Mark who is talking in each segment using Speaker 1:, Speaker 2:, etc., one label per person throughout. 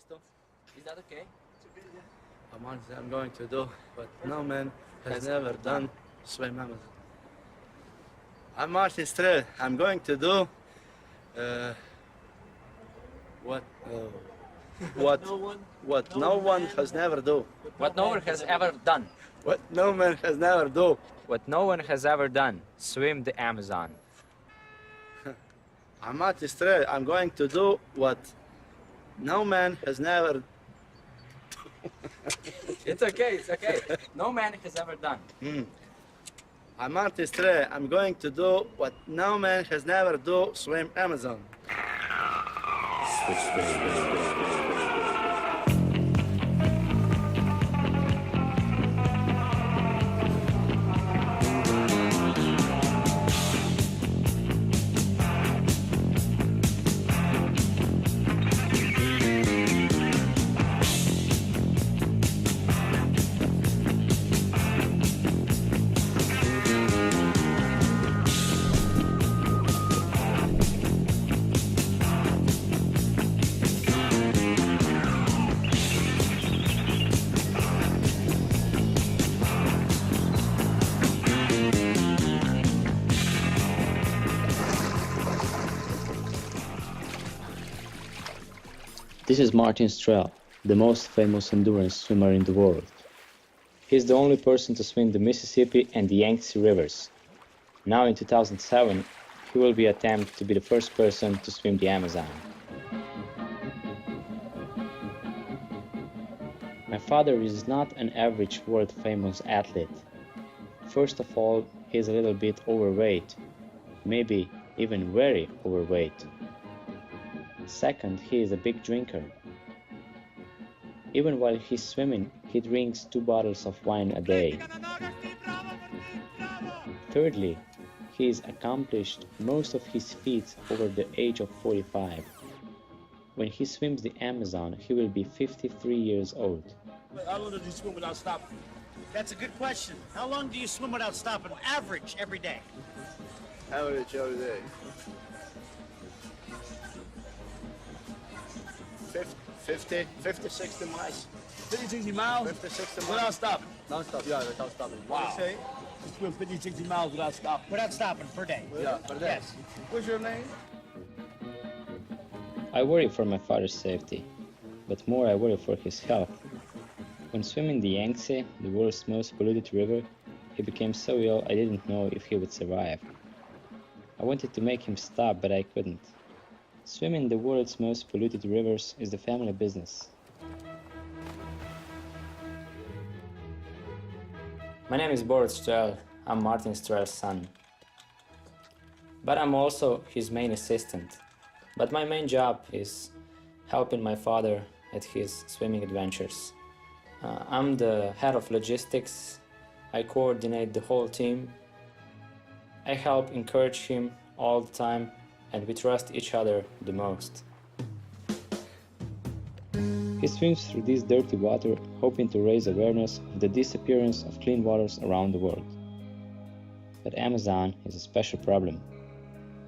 Speaker 1: Questo? Is that okay?
Speaker 2: I'm going to do what no man has never done. Swim Amazon. I'm Martin Strel. I'm going to do what what no one has never do.
Speaker 1: What no one has ever done.
Speaker 2: What no man has never do.
Speaker 1: What no one has ever done. Swim the Amazon.
Speaker 2: I'm Martin Strel. I'm going to do what no man has never.
Speaker 1: It's okay, it's okay. No man has ever done.
Speaker 2: I'm Martin Strel. I'm going to do what no man has never do. Swim Amazon.
Speaker 3: This is Martin Strel, the most famous endurance swimmer in the world. He is the only person to swim the Mississippi and the Yangtze rivers. Now in 2007, he will be attempted to be the first person to swim the Amazon. My father is not an average world-famous athlete. First of all, he is a little bit overweight, maybe even very overweight. Second, he is a big drinker. Even while he's swimming, he drinks 2 bottles of wine a day. Thirdly, he is accomplished most of his feats over the age of 45. When he swims the Amazon, he will be 53 years old.
Speaker 4: How long does he swim without stopping?
Speaker 5: That's a good question. How long do you swim without stopping? Average every day.
Speaker 2: Average every day. 50, 60 miles.
Speaker 4: 50, 60 miles?
Speaker 2: 50, 60 miles.
Speaker 4: Without stopping?
Speaker 2: Non-stop, yeah, without stopping.
Speaker 4: Wow. You say you swim 50, 60 miles without stopping?
Speaker 5: Without stopping per day.
Speaker 2: Yeah, per day.
Speaker 5: Yes.
Speaker 4: What's your name?
Speaker 3: I worry for my father's safety, but more I worry for his health. When swimming the Yangtze, the world's most polluted river, he became so ill I didn't know if he would survive. I wanted to make him stop, but I couldn't. Swimming the world's most polluted rivers is the family business. My name is Boris Strel. I'm Martin Strel's son. But I'm also his main assistant. But my main job is helping my father at his swimming adventures. I'm the head of logistics. I coordinate the whole team. I help encourage him all the time, and we trust each other the most. He swims through this dirty water, hoping to raise awareness of the disappearance of clean waters around the world. But Amazon is a special problem.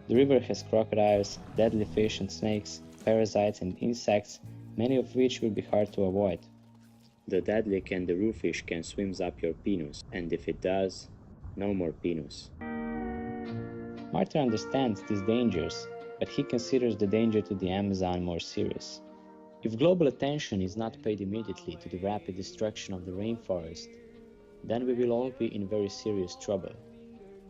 Speaker 3: The river has crocodiles, deadly fish and snakes, parasites and insects, many of which will be hard to avoid. The deadly kangaroo fish can swim up your penis, and if it does, no more penis. Martin understands these dangers, but he considers the danger to the Amazon more serious. If global attention is not paid immediately to the rapid destruction of the rainforest, then we will all be in very serious trouble.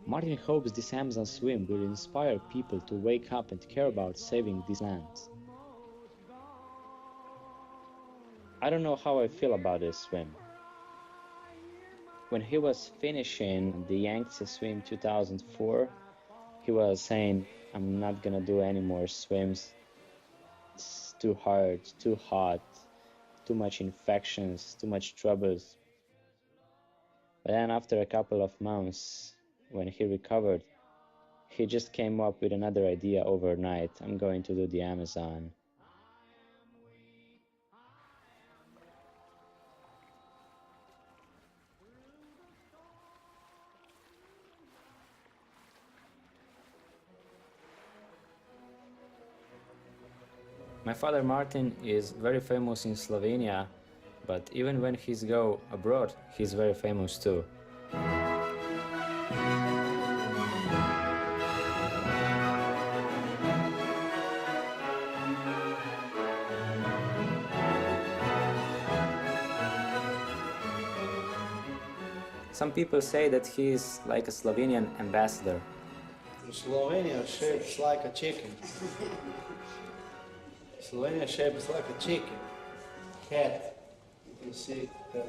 Speaker 3: Martin hopes this Amazon swim will inspire people to wake up and care about saving these lands. I don't know how I feel about this swim. When he was finishing the Yangtze swim 2004, he was saying, I'm not gonna do any more swims. It's too hard, too hot, too much infections, too much troubles. But then after a couple of months, when he recovered, he just came up with another idea overnight. I'm going to do the Amazon. My father Martin is very famous in Slovenia, but even when he's go abroad, he's very famous too. Some people say that he is like a Slovenian ambassador.
Speaker 2: Slovenia shapes like a chicken. Slovenia shapes like a chicken. Cat. You can see that.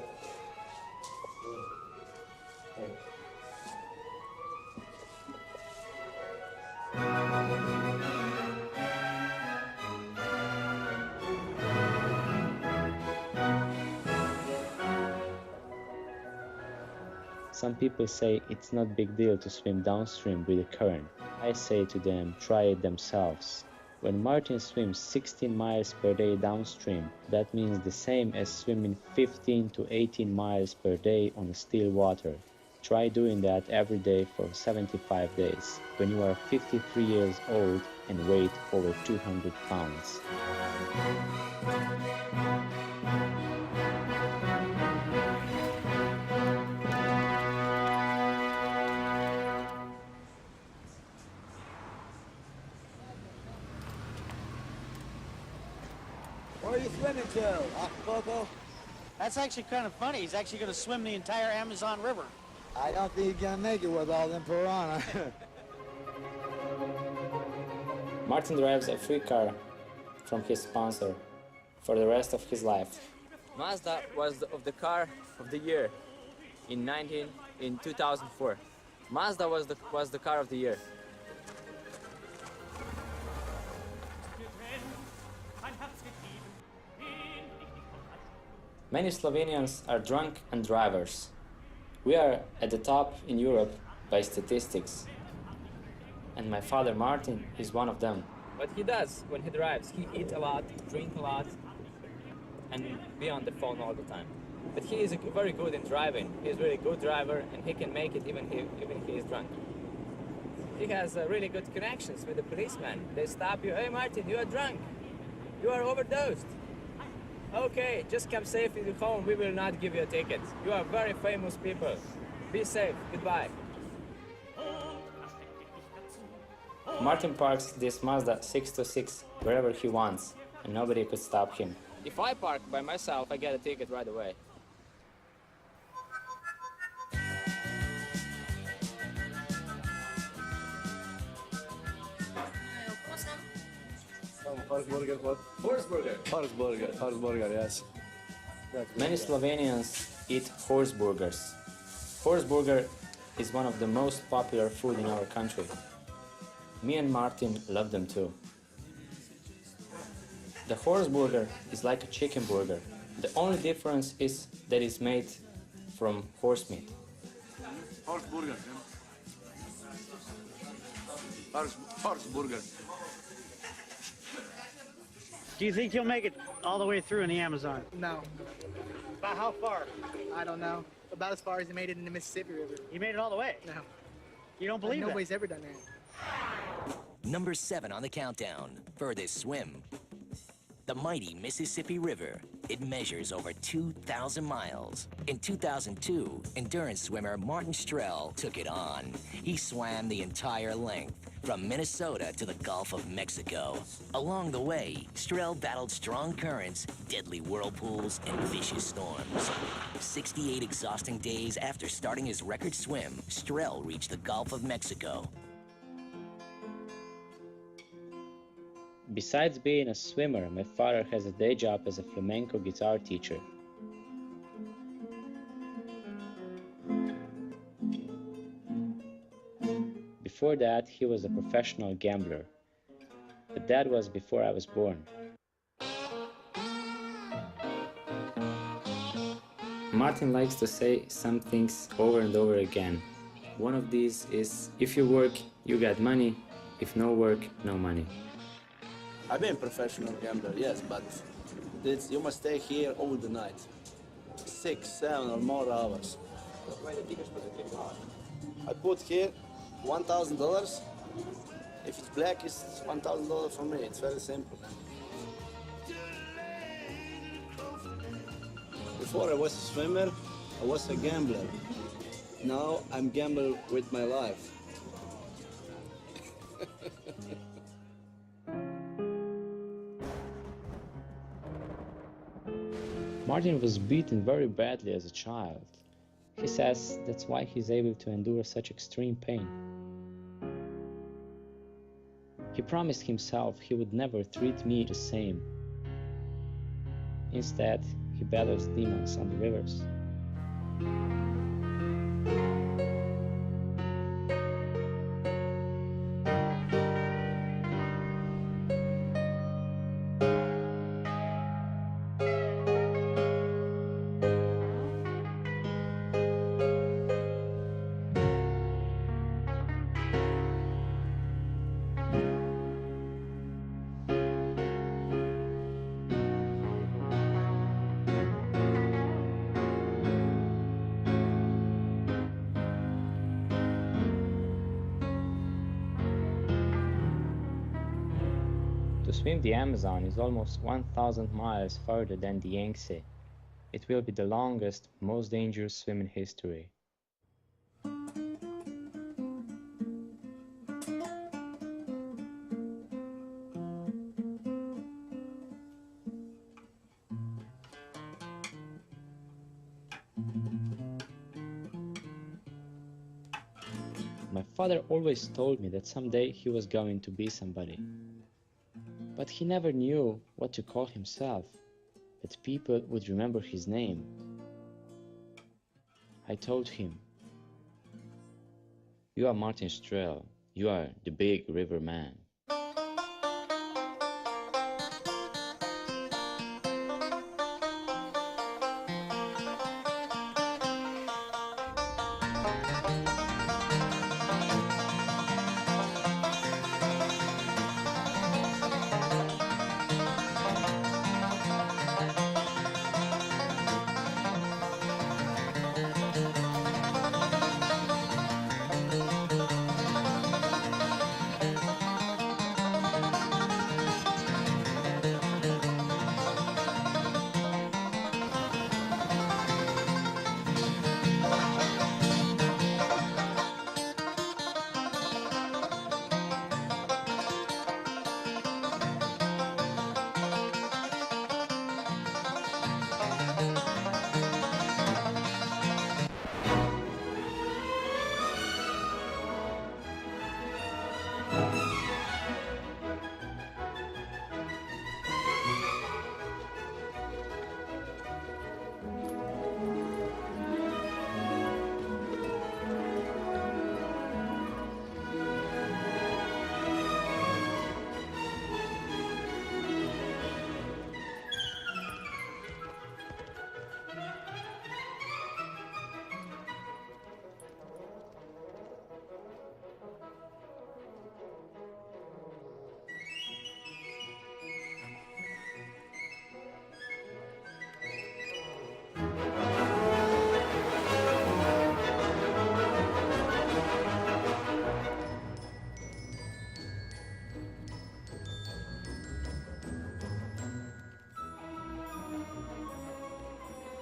Speaker 3: Some people say it's not big deal to swim downstream with the current. I say to them, try it themselves. When Martin swims 16 miles per day downstream, that means the same as swimming 15 to 18 miles per day on still water. Try doing that every day for 75 days, when you are 53 years old and weight over 200 pounds.
Speaker 4: Where are you swimming to? Acapulco?
Speaker 5: That's actually kind of funny. He's actually going to swim the entire Amazon River.
Speaker 4: I don't think he's gonna make it with all them piranha.
Speaker 3: Martin drives a free car from his sponsor for the rest of his life.
Speaker 1: Mazda was the car of the year in 2004. Mazda was the car of the year.
Speaker 3: Many Slovenians are drunk and drivers. We are at the top in Europe by statistics. And my father Martin is one of them.
Speaker 1: What he does when he drives, he eats a lot, drink a lot, and be on the phone all the time. But he is very good in driving. He is a really good driver, and he can make it even he is drunk. He has really good connections with the policemen. They stop you. Hey Martin, you are drunk. You are overdosed. Okay, just come safely home. We will not give you a ticket. You are very famous people. Be safe. Goodbye.
Speaker 3: Martin parks this Mazda 626 wherever he wants, and nobody could stop him.
Speaker 1: If I park by myself, I get a ticket right away.
Speaker 2: Horse burger, yes.
Speaker 3: Many Slovenians eat horse burgers. Horse burger is one of the most popular food in our country. Me and Martin love them too. The horse burger is like a chicken burger. The only difference is that it's made from horse meat.
Speaker 2: Horse burger. Horse burger.
Speaker 5: Do you think you'll make it all the way through in the Amazon?
Speaker 6: No,
Speaker 5: About how far?
Speaker 6: I don't know. About as far as he made it in the Mississippi River.
Speaker 5: You made it all the way.
Speaker 6: No,
Speaker 5: You don't believe
Speaker 6: nobody's
Speaker 5: that?
Speaker 6: ever done that.
Speaker 7: Number 7 on the countdown, furthest swim. The mighty Mississippi River. It measures over 2,000 miles. In 2002, endurance swimmer Martin Strel took it on. He swam the entire length, from Minnesota to the Gulf of Mexico. Along the way, Strel battled strong currents, deadly whirlpools, and vicious storms. 68 exhausting days after starting his record swim, Strel reached the Gulf of Mexico.
Speaker 3: Besides being a swimmer, my father has a day job as a flamenco guitar teacher. Before that, he was a professional gambler. But that was before I was born. Martin likes to say some things over and over again. One of these is, if you work, you get money. If no work, no money.
Speaker 2: I've been a professional gambler, yes, but you must stay here all the night. 6, 7 or more hours. I put here $1,000. If it's black, it's $1,000 for me. It's very simple. Before I was a swimmer, I was a gambler. Now I'm gambling with my life.
Speaker 3: Martin was beaten very badly as a child. He says that's why he's able to endure such extreme pain. He promised himself he would never treat me the same. Instead, he battles demons on the rivers. To swim the Amazon is almost 1,000 miles farther than the Yangtze. It will be the longest, most dangerous swim in history. My father always told me that someday he was going to be somebody. But he never knew what to call himself, that people would remember his name. I told him, "You are Martin Strel, you are the big river man."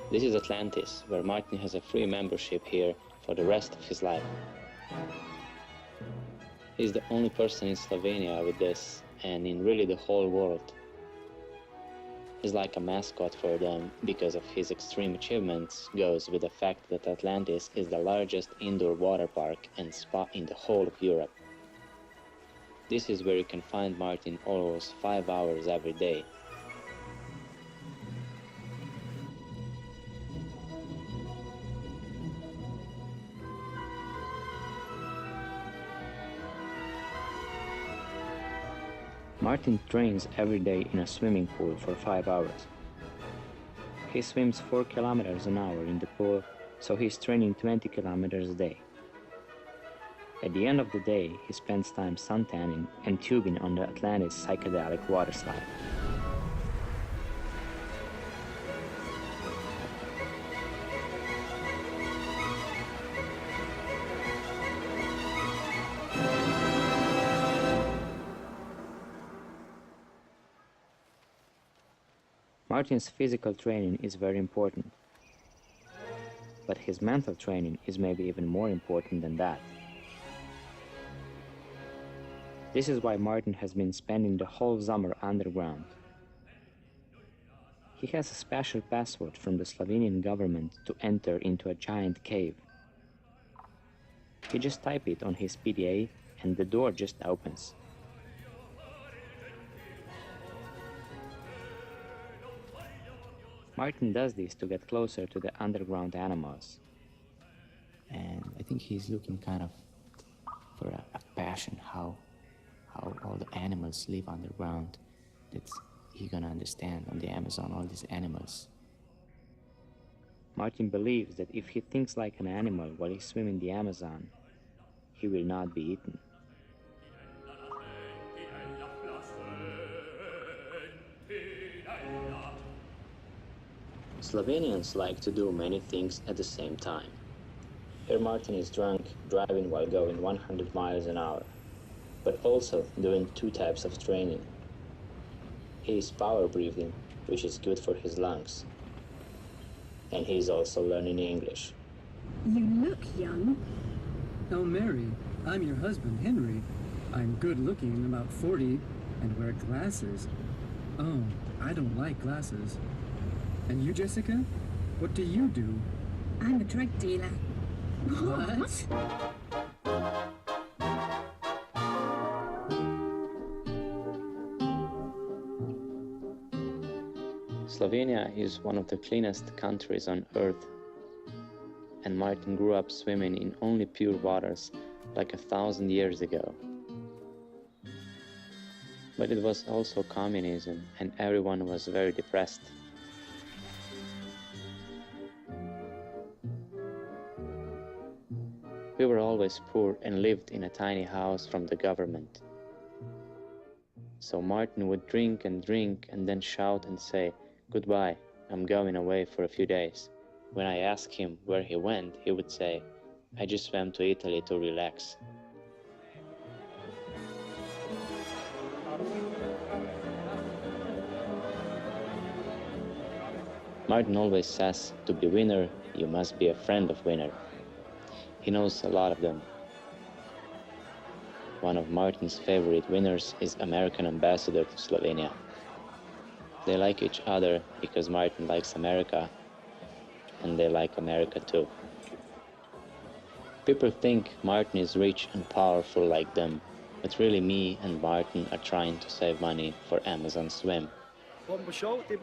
Speaker 3: This is Atlantis, where Martin has a free membership here for the rest of his life. He's the only person in Slovenia with this, and in really the whole world. He's like a mascot for them because of his extreme achievements, goes with the fact that Atlantis is the largest indoor water park and spa in the whole of Europe. This is where you can find Martin almost 5 hours every day. Martin trains every day in a swimming pool for 5 hours. He swims 4 kilometers an hour in the pool, so he's training 20 kilometers a day. At the end of the day, he spends time suntanning and tubing on the Atlantis psychedelic water slide. Martin's physical training is very important. But his mental training is maybe even more important than that. This is why Martin has been spending the whole summer underground. He has a special password from the Slovenian government to enter into a giant cave. He just types it on his PDA and the door just opens. Martin does this to get closer to the underground animals. And I think he's looking kind of for a passion, how all the animals live underground. That's he gonna understand on the Amazon, all these animals. Martin believes that if he thinks like an animal while he's swimming the Amazon, he will not be eaten. Slovenians like to do many things at the same time. Here Martin is drunk, driving while going 100 miles an hour, but also doing two types of training. He is power breathing, which is good for his lungs. And he is also learning English.
Speaker 8: You look young.
Speaker 9: Oh, Mary, I'm your husband, Henry. I'm good looking, about 40, and wear glasses. Oh, I don't like glasses. And you, Jessica? What do you do?
Speaker 8: I'm a drug dealer.
Speaker 9: What?
Speaker 3: Slovenia is one of the cleanest countries on earth, and Martin grew up swimming in only pure waters like 1,000 years ago. But it was also communism, and everyone was very depressed. We were always poor and lived in a tiny house from the government. So Martin would drink and then shout and say, "Goodbye, I'm going away for a few days." When I asked him where he went, he would say, "I just swam to Italy to relax." Martin always says, to be winner, you must be a friend of winner. He knows a lot of them. One of Martin's favorite winners is American ambassador to Slovenia. They like each other because Martin likes America, and they like America too. People think Martin is rich and powerful like them, but really me and Martin are trying to save money for Amazon Swim.
Speaker 2: Okay,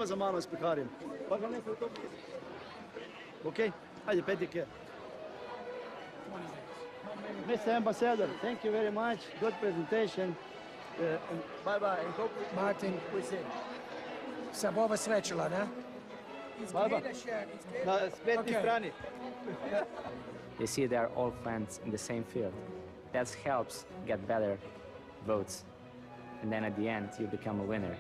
Speaker 2: Mr. Ambassador, thank you very much. Good presentation. Bye-bye.
Speaker 10: Martin, se bo vas srećila, ne?
Speaker 2: Na spletnoj strani.
Speaker 3: You see, they are all friends in the same field. That helps get better votes. And then at the end, you become a winner.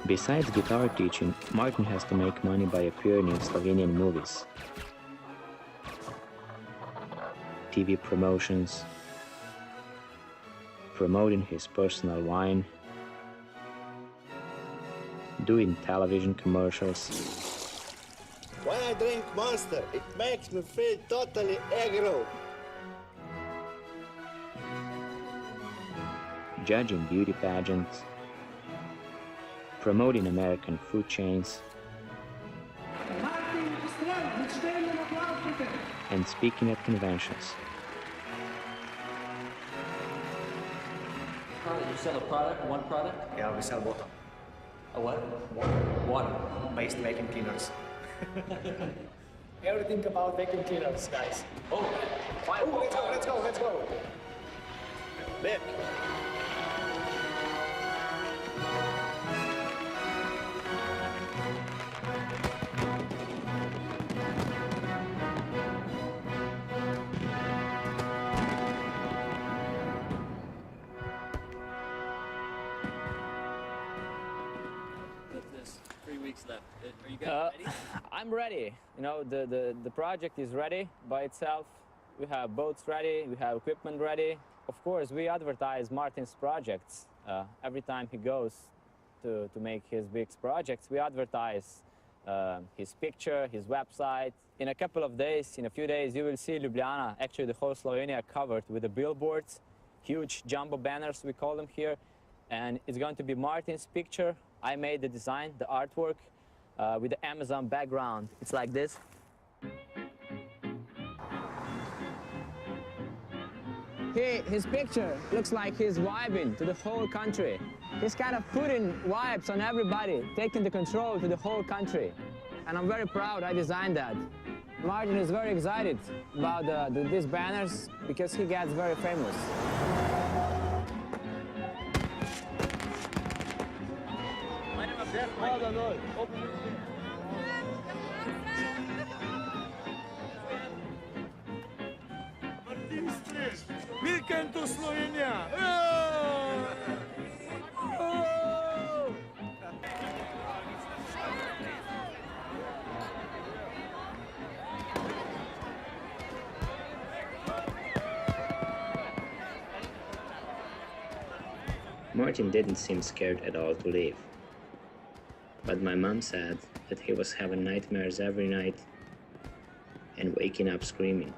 Speaker 3: Besides guitar teaching, Martin has to make money by appearing in Slovenian movies, TV promotions, promoting his personal wine, doing television commercials.
Speaker 11: When I drink Monster, it makes me feel totally aggro.
Speaker 3: Judging beauty pageants, promoting American food chains, and speaking at conventions.
Speaker 12: You sell a product, one product?
Speaker 13: Yeah, we sell water.
Speaker 12: A what?
Speaker 13: Water. Based vacuum cleaners.
Speaker 10: Everything about vacuum cleaners, guys.
Speaker 12: Oh,
Speaker 10: Let's go.
Speaker 11: Babe.
Speaker 12: Left. Are you guys ready?
Speaker 1: I'm ready. You know, the project is ready by itself. We have boats ready, we have equipment ready. Of course, we advertise Martin's projects. Every time he goes to make his big projects, we advertise his picture, his website. In a couple of days, in a few days, you will see Ljubljana, actually the whole Slovenia, covered with the billboards, huge jumbo banners, we call them here. And it's going to be Martin's picture. I made the design, the artwork, with the Amazon background. It's like this. His picture looks like he's vibing to the whole country. He's kind of putting vibes on everybody, taking the control to the whole country. And I'm very proud I designed that. Martin is very excited about these banners because he gets very famous.
Speaker 11: Martin Strel, weekend to Slovenia!
Speaker 3: Martin didn't seem scared at all to leave. But my mom said that he was having nightmares every night and waking up screaming.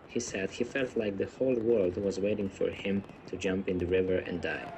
Speaker 3: He said he felt like the whole world was waiting for him to jump in the river and die.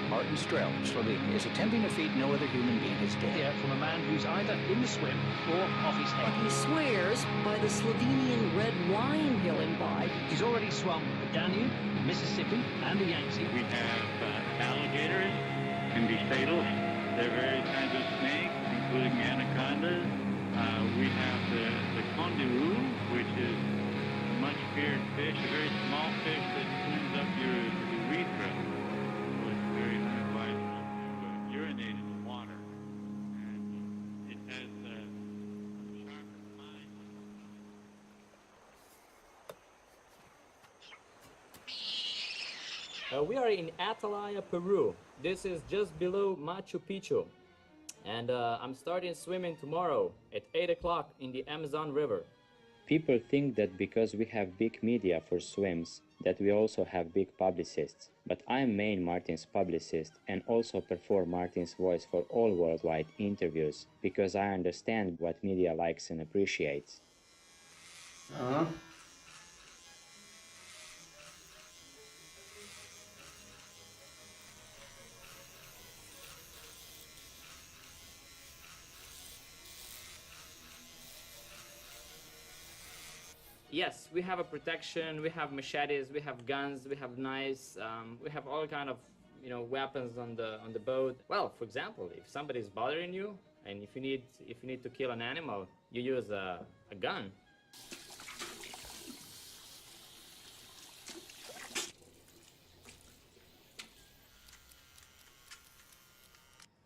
Speaker 14: Martin Strel, Slovenia, is attempting a feat no other human being has dared. From a man who's either in the swim or off his head.
Speaker 15: He swears by the Slovenian red wine he'll imbibe.
Speaker 14: He's already swum the Danube, Mississippi, and the Yangtze.
Speaker 16: We have alligators, can be fatal. There are various kinds of snakes, including anacondas. We have the kondiru, which is a much feared fish, a very small fish that cleans up your urethra. So it's very unwise to urinate in the water. And it has sharp mind.
Speaker 1: We are in Atalaya, Peru. This is just below Machu Picchu. And I'm starting swimming tomorrow at 8 o'clock in the Amazon River.
Speaker 3: People think that because we have big media for swims, that we also have big publicists. But I am main Martin's publicist and also perform Martin's voice for all worldwide interviews, because I understand what media likes and appreciates.
Speaker 1: Yes, we have a protection, we have machetes, we have guns, we have knives, we have all kind of, weapons on the boat. Well, for example, if somebody is bothering you, and if you need to kill an animal, you use a gun.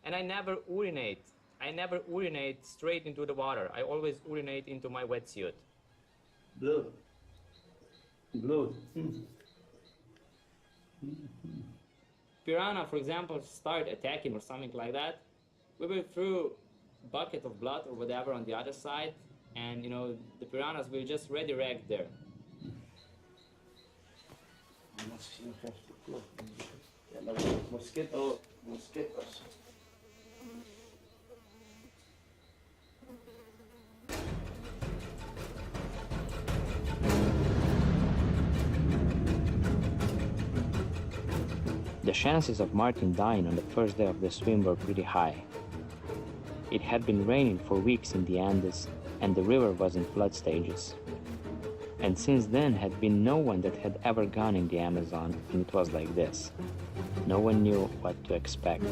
Speaker 1: And I never urinate. I never urinate straight into the water. I always urinate into my wetsuit.
Speaker 2: Blood.
Speaker 1: Piranha, for example, start attacking or something like that. We will throw a bucket of blood or whatever on the other side, and the piranhas will just redirect there.
Speaker 2: Mosquitoes.
Speaker 3: The chances of Martin dying on the first day of the swim were pretty high. It had been raining for weeks in the Andes, and the river was in flood stages. And since then had been no one that had ever gone in the Amazon, and it was like this. No one knew what to expect.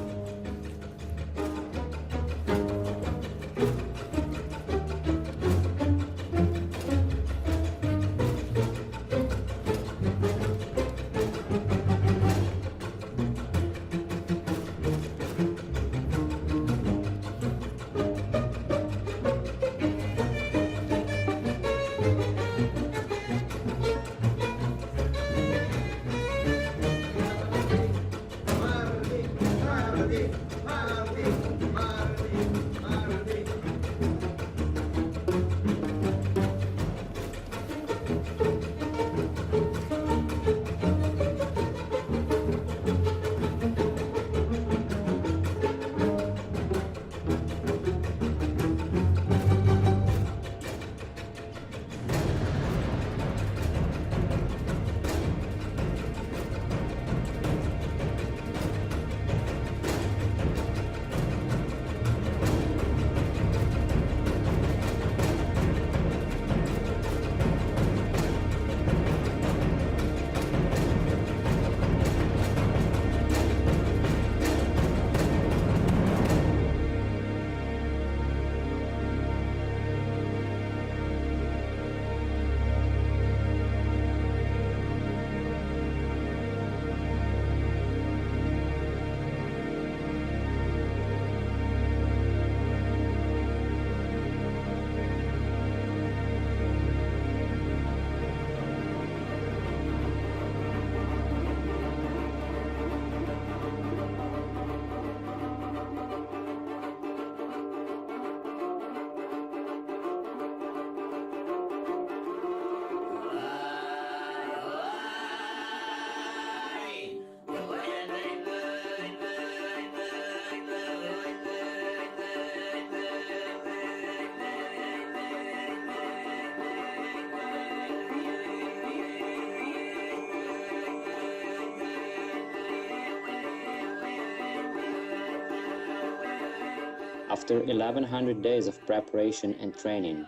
Speaker 3: After 1100 days of preparation and training,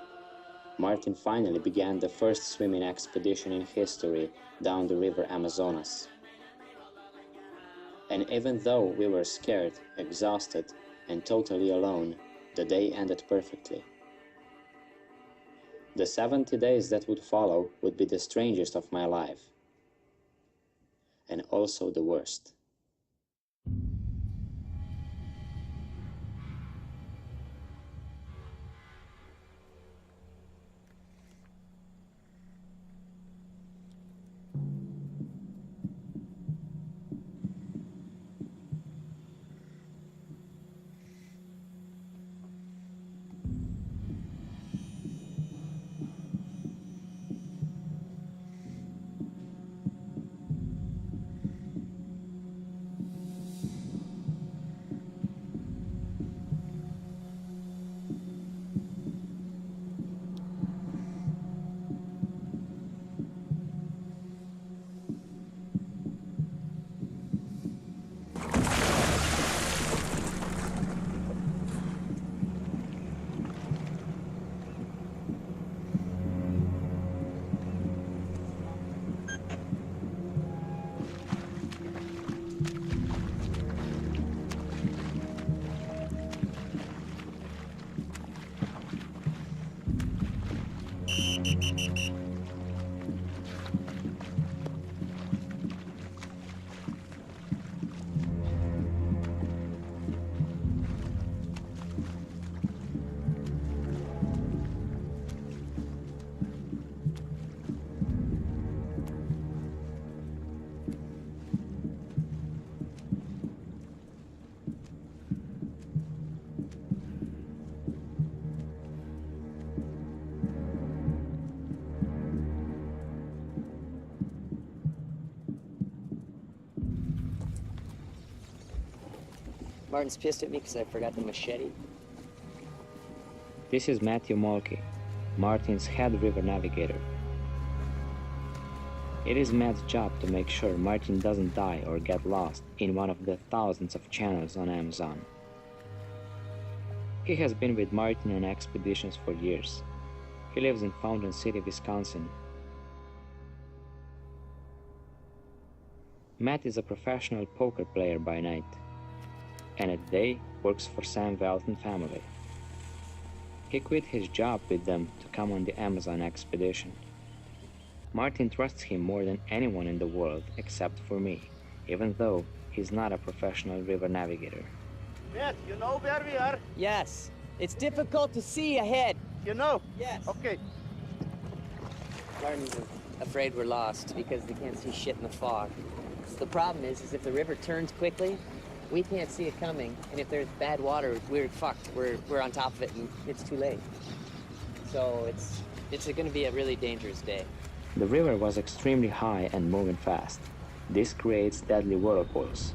Speaker 3: Martin finally began the first swimming expedition in history down the river Amazonas. And even though we were scared, exhausted, and totally alone, the day ended perfectly. The 70 days that would follow would be the strangest of my life, and also the worst.
Speaker 17: Martin's pissed at me because I forgot the machete.
Speaker 3: This is Matthew Mulkey, Martin's head river navigator. It is Matt's job to make sure Martin doesn't die or get lost in one of the thousands of channels on Amazon. He has been with Martin on expeditions for years. He lives in Fountain City, Wisconsin. Matt is a professional poker player by night, and at day works for Sam Welton family. He quit his job with them to come on the Amazon expedition. Martin trusts him more than anyone in the world except for me, even though he's not a professional river navigator.
Speaker 11: Matt, you know where we are?
Speaker 17: Yes. It's difficult to see ahead.
Speaker 11: You know?
Speaker 17: Yes.
Speaker 11: Okay.
Speaker 17: Martin's afraid we're lost because they can't see shit in the fog. The problem is if the river turns quickly, we can't see it coming, and if there's bad water, we're fucked. We're on top of it, and it's too late. So it's going to be a really dangerous day.
Speaker 3: The river was extremely high and moving fast. This creates deadly whirlpools.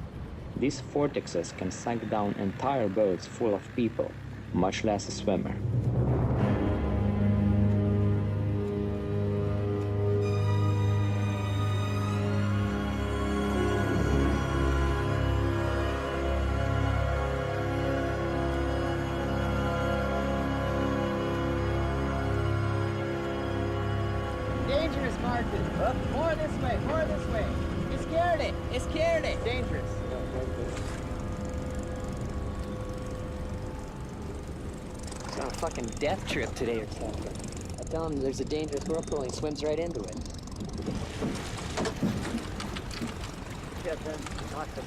Speaker 3: These vortexes can suck down entire boats full of people, much less a swimmer.
Speaker 17: Dangerous, Martin. More this way, more this way. You scared it. You scared it. Dangerous. It's on a fucking death trip today or something. I tell him there's a dangerous whirlpool and he swims right into it. Get them. Watch them.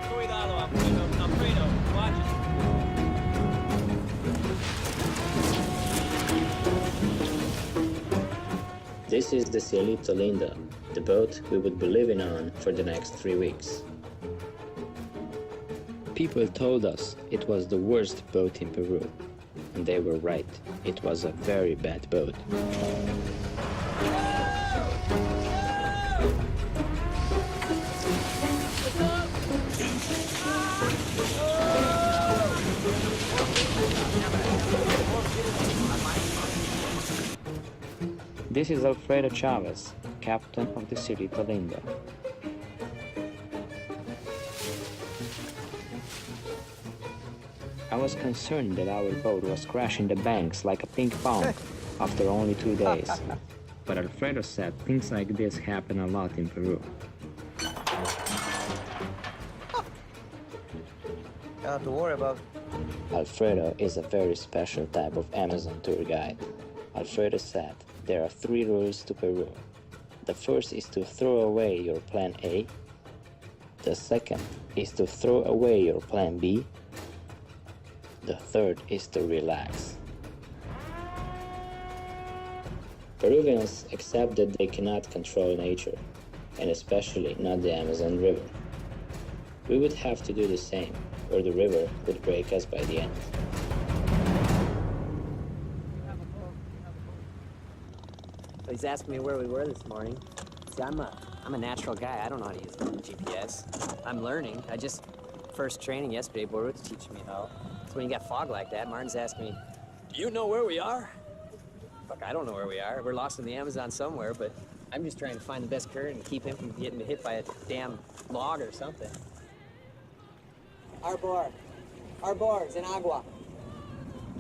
Speaker 1: Cuidado, Alfredo, watch it.
Speaker 3: This is the Cielito Linda, the boat we would be living on for the next 3 weeks. People told us it was the worst boat in Peru, and they were right. It was a very bad boat. This is Alfredo Chavez, captain of the Cielito Linda. I was concerned that our boat was crashing the banks like a ping pong after only 2 days. But Alfredo said things like this happen a lot in Peru.
Speaker 11: Not to worry about.
Speaker 3: Alfredo is a very special type of Amazon tour guide. Alfredo said there are 3 rules to Peru. The first is to throw away your plan A. The second is to throw away your plan B. The third is to relax. Peruvians accept that they cannot control nature, and especially not the Amazon River. We would have to do the same, or the river would break us by the end.
Speaker 17: He's asking me where we were this morning. See, I'm a natural guy. I don't know how to use GPS. I'm learning. I just first training yesterday. Borut's teaching me how. So when you got fog like that, Martin's asking me, "Do you know where we are?" Fuck, I don't know where we are. We're lost in the Amazon somewhere, but I'm just trying to find the best current and keep him from getting hit by a damn log or something. Arbor's in agua.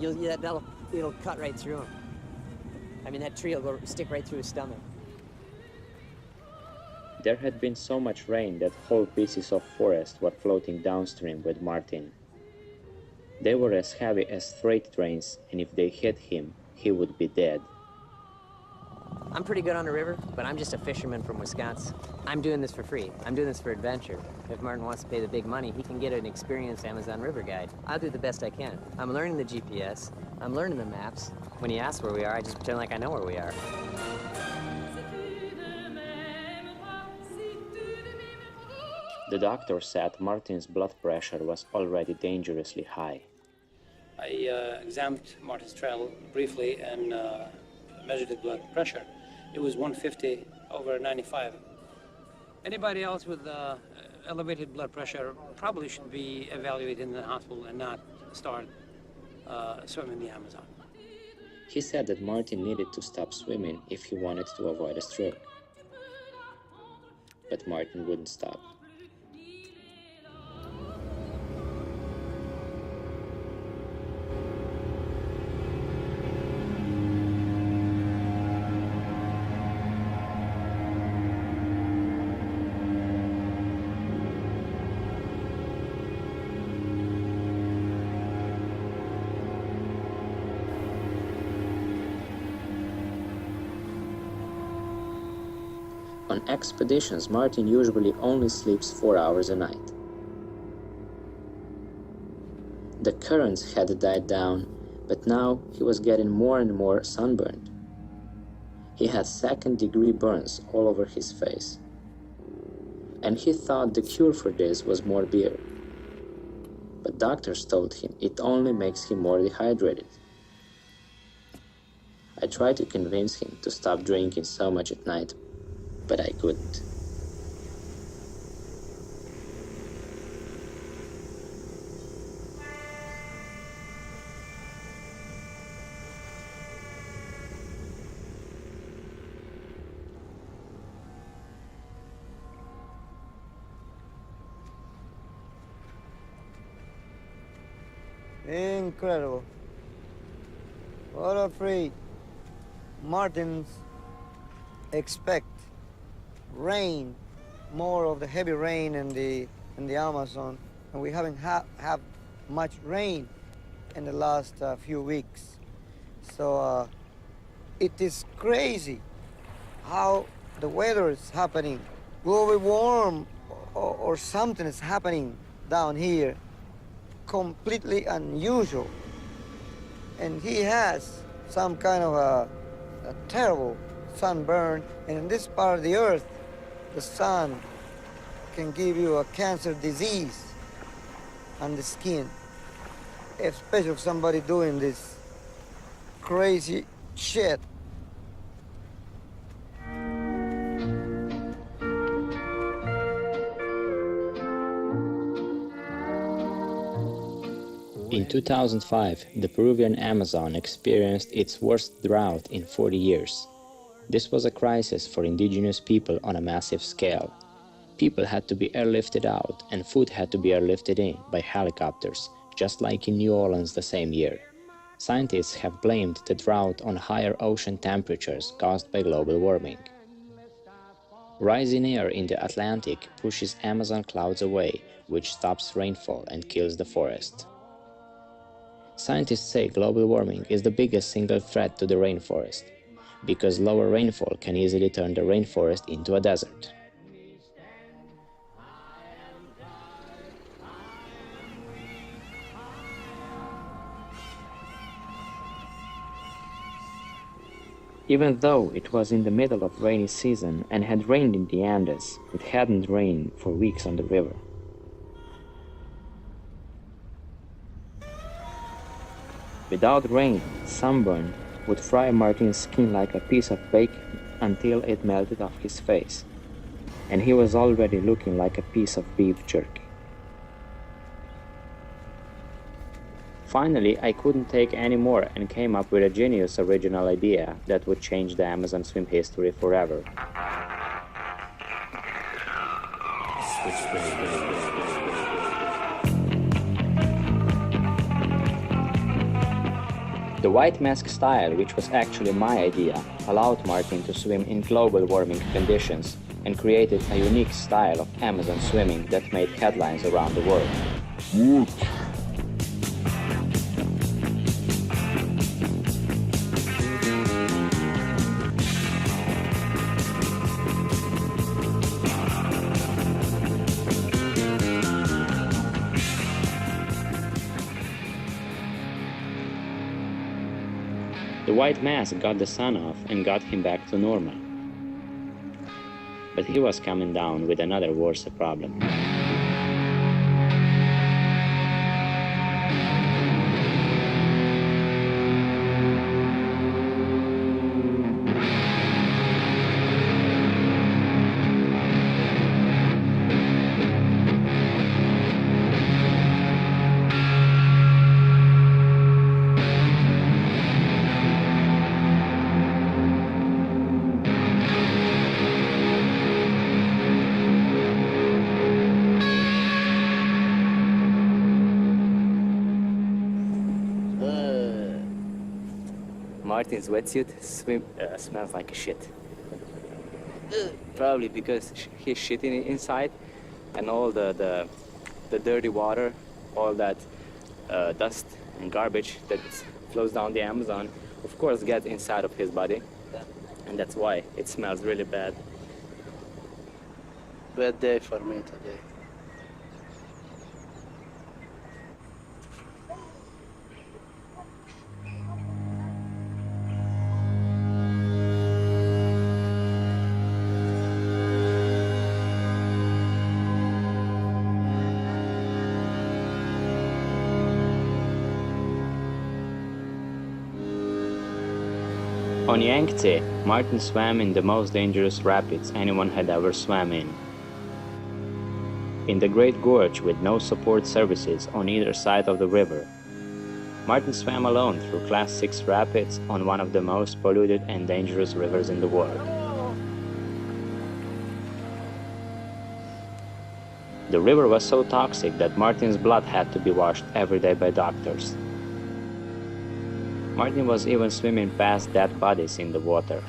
Speaker 17: It'll cut right through him. I mean, that tree will stick right through his stomach.
Speaker 3: There had been so much rain that whole pieces of forest were floating downstream with Martin. They were as heavy as freight trains, and if they hit him, he would be dead.
Speaker 17: I'm pretty good on the river, but I'm just a fisherman from Wisconsin. I'm doing this for free. I'm doing this for adventure. If Martin wants to pay the big money, he can get an experienced Amazon River guide. I'll do the best I can. I'm learning the GPS. I'm learning the maps. When he asks where we are, I just pretend like I know where we are.
Speaker 3: The doctor said Martin's blood pressure was already dangerously high.
Speaker 18: I examined Martin Strel briefly and measured his blood pressure. It was 150 over 95. Anybody else with elevated blood pressure probably should be evaluated in the hospital and not start swimming the Amazon.
Speaker 3: He said that Martin needed to stop swimming if he wanted to avoid a stroke. But Martin wouldn't stop. On expeditions, Martin usually only sleeps 4 hours a night. The currents had died down, but now he was getting more and more sunburned. He had second-degree burns all over his face. And he thought the cure for this was more beer. But doctors told him it only makes him more dehydrated. I tried to convince him to stop drinking so much at night, but I couldn't.
Speaker 4: Incredible. What a freak. Martins expect rain, more of the heavy rain in the Amazon, and we haven't have much rain in the last few weeks. So it is crazy how the weather is happening. Global warm or something is happening down here, completely unusual. And he has some kind of a terrible sunburn, and in this part of the earth, the sun can give you a cancer disease on the skin, especially if somebody doing this crazy shit.
Speaker 3: In 2005, the Peruvian Amazon experienced its worst drought in 40 years. This was a crisis for indigenous people on a massive scale. People had to be airlifted out, and food had to be airlifted in by helicopters, just like in New Orleans the same year. Scientists have blamed the drought on higher ocean temperatures caused by global warming. Rising air in the Atlantic pushes Amazon clouds away, which stops rainfall and kills the forest. Scientists say global warming is the biggest single threat to the rainforest, because lower rainfall can easily turn the rainforest into a desert. Even though it was in the middle of rainy season and had rained in the Andes, it hadn't rained for weeks on the river. Without rain, sunburn would fry Martin's skin like a piece of bacon until it melted off his face, and he was already looking like a piece of beef jerky. Finally, I couldn't take any more and came up with a genius original idea that would change the Amazon swim history forever. The white mask style, which was actually my idea, allowed Martin to swim in global warming conditions and created a unique style of Amazon swimming that made headlines around the world. The white mask got the sun off and got him back to normal. But he was coming down with another worse problem.
Speaker 17: Martin's wetsuit smells like shit. Probably because he's shitting inside, and all the dirty water, all that dust and garbage that flows down the Amazon, of course gets inside of his body, and that's why it smells really bad.
Speaker 2: Bad day for me today.
Speaker 3: On Yangtze, Martin swam in the most dangerous rapids anyone had ever swam in. In the Great Gorge with no support services on either side of the river, Martin swam alone through Class 6 rapids on one of the most polluted and dangerous rivers in the world. The river was so toxic that Martin's blood had to be washed every day by doctors. Martin was even swimming past dead bodies in the water.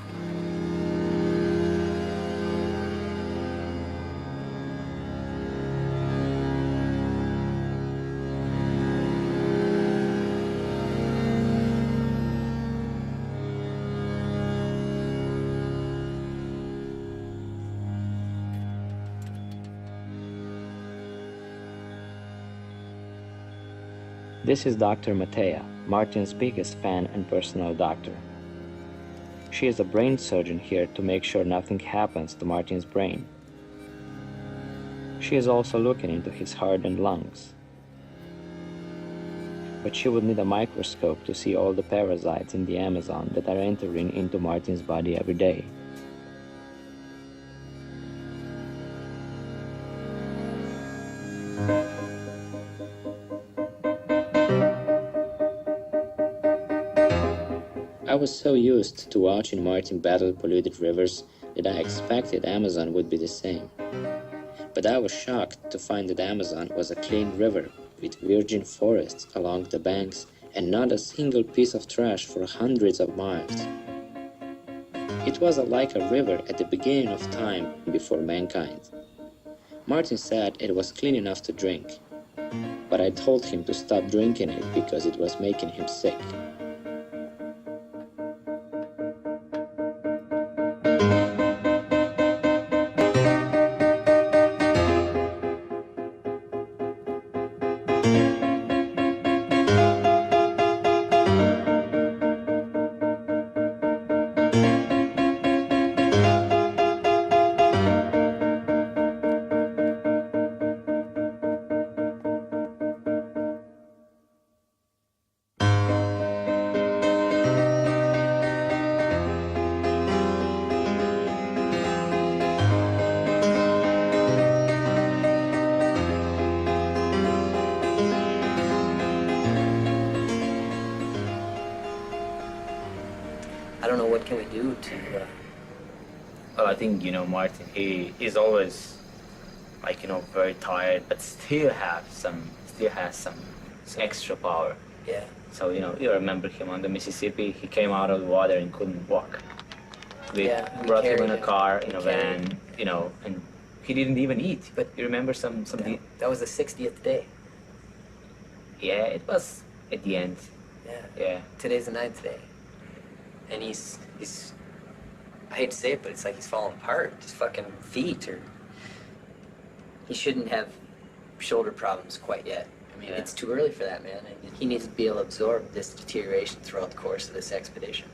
Speaker 3: This is Dr. Matea, Martin's biggest fan and personal doctor. She is a brain surgeon here to make sure nothing happens to Martin's brain. She is also looking into his heart and lungs. But she would need a microscope to see all the parasites in the Amazon that are entering into Martin's body every day. I was so used to watching Martin battle polluted rivers that I expected Amazon would be the same. But I was shocked to find that Amazon was a clean river with virgin forests along the banks and not a single piece of trash for hundreds of miles. It was like a river at the beginning of time before mankind. Martin said it was clean enough to drink, but I told him to stop drinking it because it was making him sick.
Speaker 17: I don't know, what can we do to...
Speaker 3: Well, I think, Martin, he is always, very tired, but still has some extra power.
Speaker 17: Yeah.
Speaker 3: So, you remember him on the Mississippi, he came out of the water and couldn't walk. We brought him in a car, in a van, and he didn't even eat. But you remember some
Speaker 17: that was the 60th day.
Speaker 3: Yeah, it was at the end. Yeah.
Speaker 17: Today's the 9th day. And he's, I hate to say it, but it's like he's falling apart. His fucking feet he shouldn't have shoulder problems quite yet. I I mean, it's too early for that, man. He needs to be able to absorb this deterioration throughout the course of this expedition.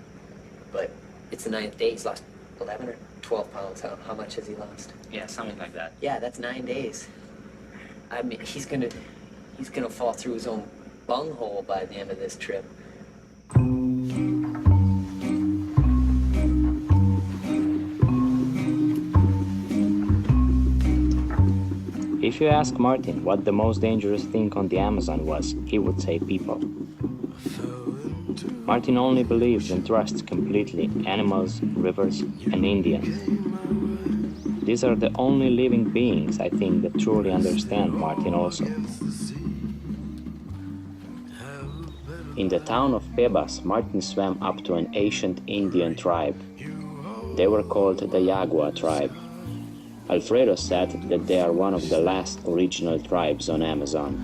Speaker 17: But it's the 9th day. He's lost 11 or 12 pounds. How much has he lost?
Speaker 13: Yeah, something like that.
Speaker 17: Yeah, that's 9 days. I mean, he's gonna fall through his own bunghole by the end of this trip.
Speaker 3: If you ask Martin what the most dangerous thing on the Amazon was, he would say people. Martin only believes and trusts completely animals, rivers, and Indians. These are the only living beings, I think, that truly understand Martin also. In the town of Pebas, Martin swam up to an ancient Indian tribe. They were called the Jaguar tribe. Alfredo said that they are one of the last original tribes on Amazon.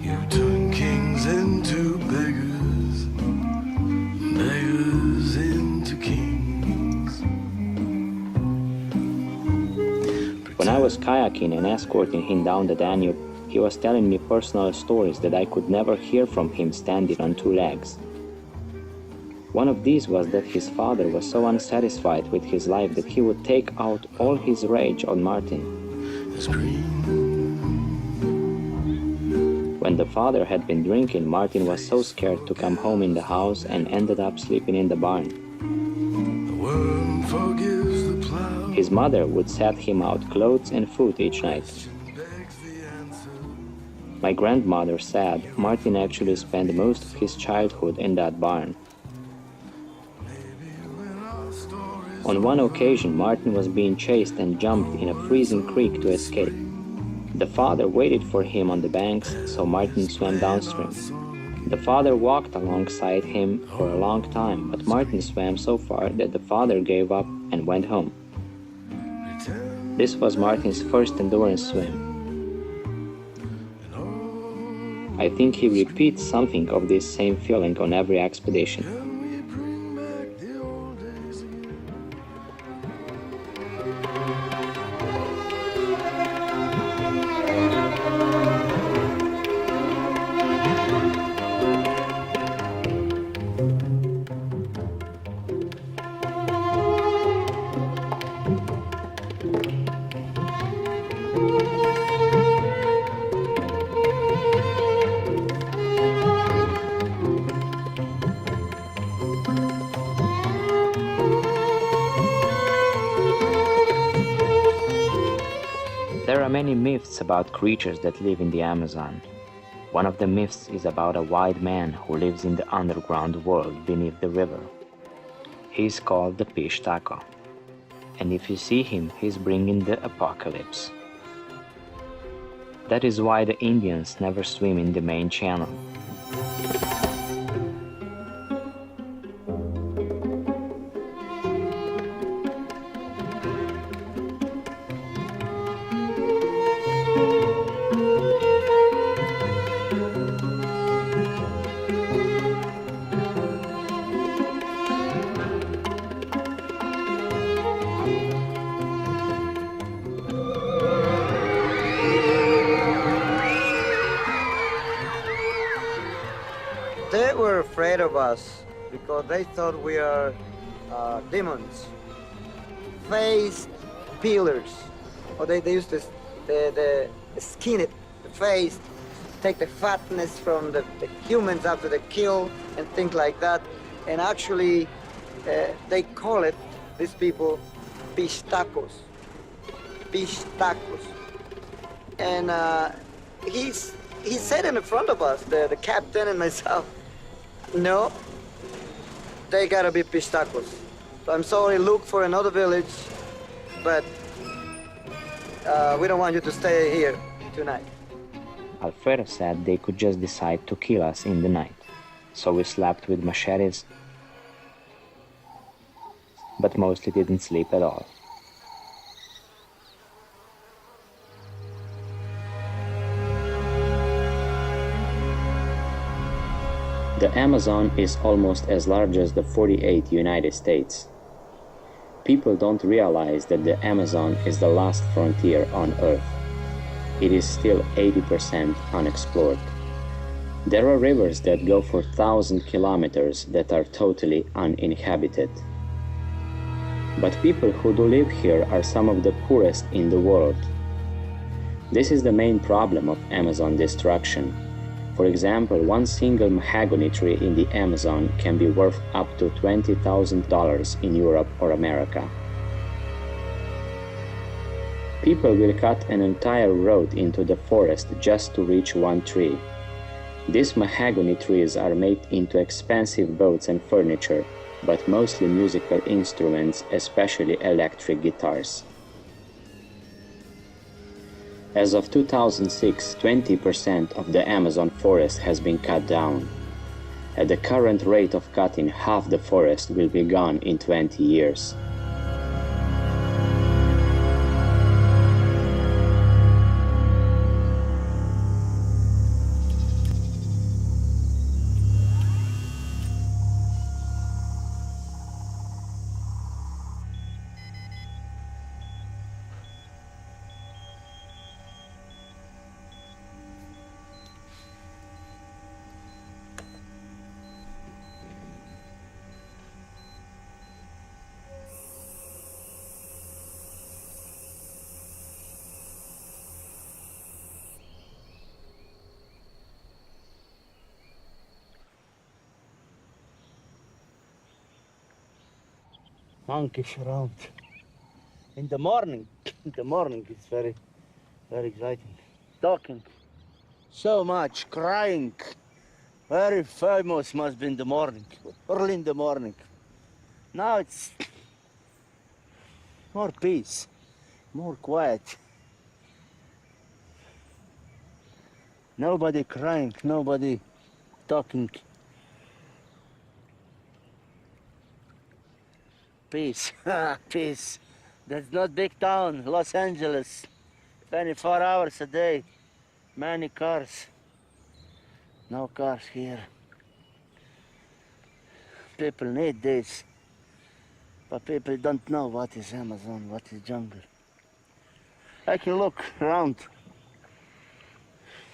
Speaker 19: You turn kings into beggars, beggars into kings.
Speaker 3: When I was kayaking and escorting him down the Danube, he was telling me personal stories that I could never hear from him standing on 2 legs. One of these was that his father was so unsatisfied with his life that he would take out all his rage on Martin. When the father had been drinking, Martin was so scared to come home in the house and ended up sleeping in the barn. His mother would set him out clothes and food each night. My grandmother said Martin actually spent most of his childhood in that barn. On one occasion, Martin was being chased and jumped in a freezing creek to escape. The father waited for him on the banks, so Martin swam downstream. The father walked alongside him for a long time, but Martin swam so far that the father gave up and went home. This was Martin's first endurance swim. I think he repeats something of this same feeling on every expedition. There are many myths about creatures that live in the Amazon. One of the myths is about a white man who lives in the underground world beneath the river. He is called the Pishtako, and if you see him, he's bringing the apocalypse. That is why the Indians never swim in the main channel.
Speaker 4: They were afraid of us because they thought we are demons, face peelers. Or they used to skin it, the face, take the fatness from the humans after the kill and things like that. And actually, they call it, these people, Pishtacos. Pishtacos. And he said in front of us, the captain and myself, no, they gotta be Pishtacos. So I'm sorry, look for another village, but we don't want you to stay here tonight.
Speaker 3: Alfredo said they could just decide to kill us in the night, so we slept with machetes, but mostly didn't sleep at all. The Amazon is almost as large as the 48 United States. People don't realize that the Amazon is the last frontier on Earth. It is still 80% unexplored. There are rivers that go for 1,000 kilometers that are totally uninhabited. But people who do live here are some of the poorest in the world. This is the main problem of Amazon destruction. For example, one single mahogany tree in the Amazon can be worth up to $20,000 in Europe or America. People will cut an entire road into the forest just to reach one tree. These mahogany trees are made into expensive boats and furniture, but mostly musical instruments, especially electric guitars. As of 2006, 20% of the Amazon forest has been cut down. At the current rate of cutting, half the forest will be gone in 20 years.
Speaker 2: Monkeys around. In the morning it's very, very exciting. Talking so much, crying. Very famous must be in the morning, early in the morning. Now it's more peace, more quiet. Nobody crying, nobody talking. Peace, peace. That's not big town, Los Angeles. 24 hours a day, many cars. No cars here. People need this, but people don't know what is Amazon, what is jungle. I can look around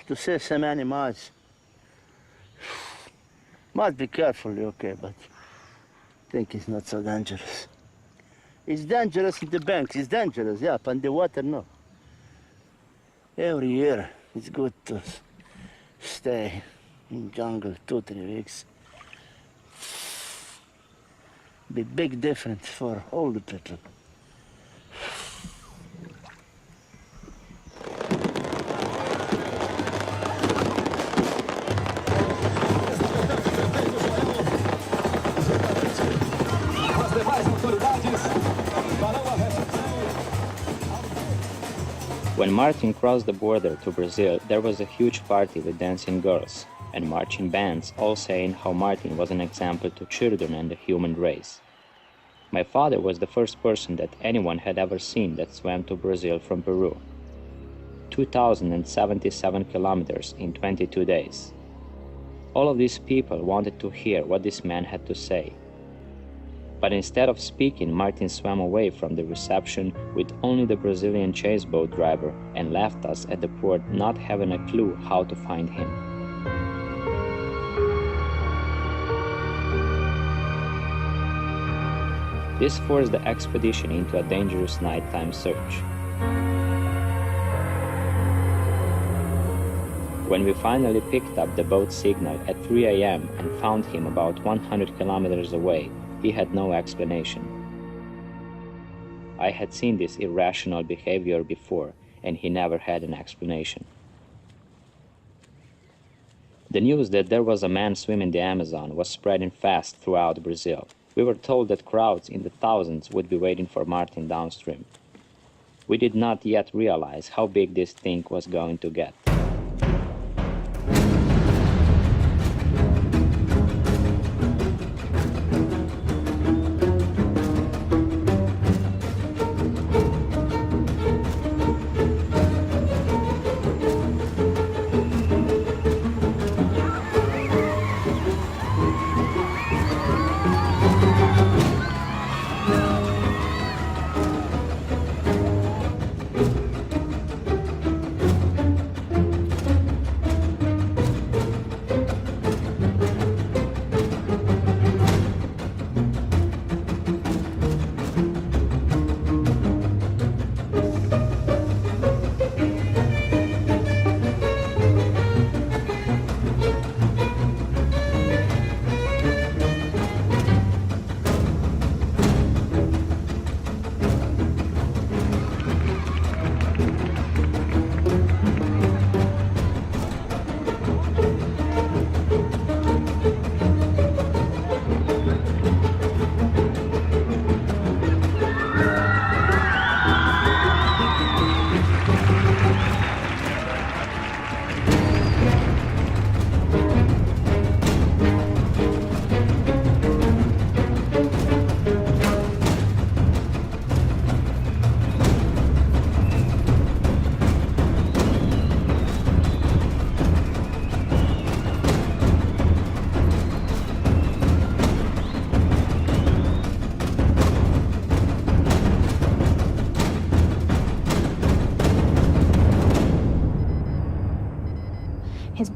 Speaker 2: to see some animals. Must be careful, okay, but I think it's not so dangerous. It's dangerous in the banks, it's dangerous, yeah, but in the water, no. Every year, it's good to stay in jungle 2-3 weeks. Be big difference for all the people.
Speaker 3: When Martin crossed the border to Brazil, there was a huge party with dancing girls and marching bands, all saying how Martin was an example to children and the human race. My father was the first person that anyone had ever seen that swam to Brazil from Peru. 2,077 kilometers in 22 days. All of these people wanted to hear what this man had to say. But instead of speaking, Martin swam away from the reception with only the Brazilian chase boat driver and left us at the port not having a clue how to find him. This forced the expedition into a dangerous nighttime search. When we finally picked up the boat signal at 3 a.m. and found him about 100 kilometers away, he had no explanation. I had seen this irrational behavior before, and he never had an explanation. The news that there was a man swimming the Amazon was spreading fast throughout Brazil. We were told that crowds in the thousands would be waiting for Martin downstream. We did not yet realize how big this thing was going to get.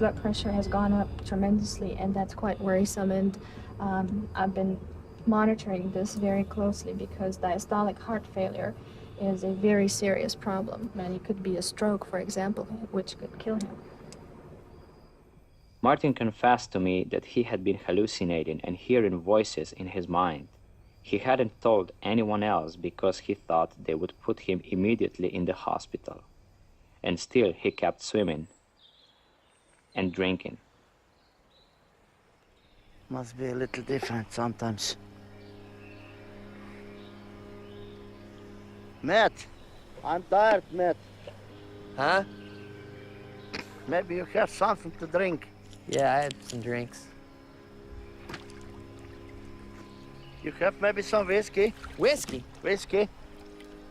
Speaker 20: blood pressure has gone up tremendously, and that's quite worrisome. And I've been monitoring this very closely because diastolic heart failure is a very serious problem, and it could be a stroke, for example, which could kill him.
Speaker 3: Martin confessed to me that he had been hallucinating and hearing voices in his mind. He hadn't told anyone else because he thought they would put him immediately in the hospital. And still he kept swimming and drinking.
Speaker 2: Must be a little different sometimes. Matt, I'm tired, Matt.
Speaker 17: Huh?
Speaker 2: Maybe you have something to drink.
Speaker 17: Yeah, I had some drinks.
Speaker 2: You have maybe some whiskey?
Speaker 17: Whiskey?
Speaker 2: Whiskey?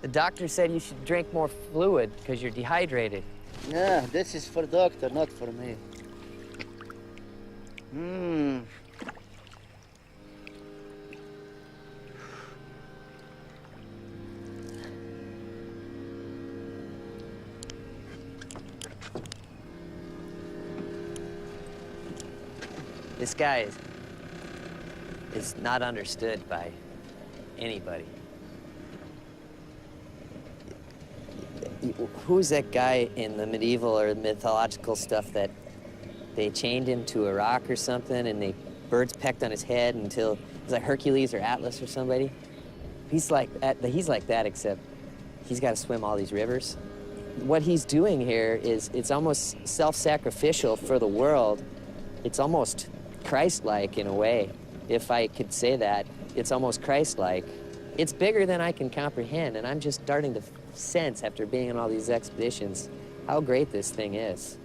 Speaker 17: The doctor said you should drink more fluid because you're dehydrated.
Speaker 2: Yeah, this is for doctor, not for me.
Speaker 17: This guy is not understood by anybody. Who's that guy in the medieval or mythological stuff that they chained him to a rock or something and birds pecked on his head until it was like Hercules or Atlas or somebody? He's like that, except he's got to swim all these rivers. What he's doing here is it's almost self-sacrificial for the world. It's almost Christ-like in a way, if I could say that. It's almost Christ-like. It's bigger than I can comprehend, and I'm just starting to sense, after being on all these expeditions, how great this thing is.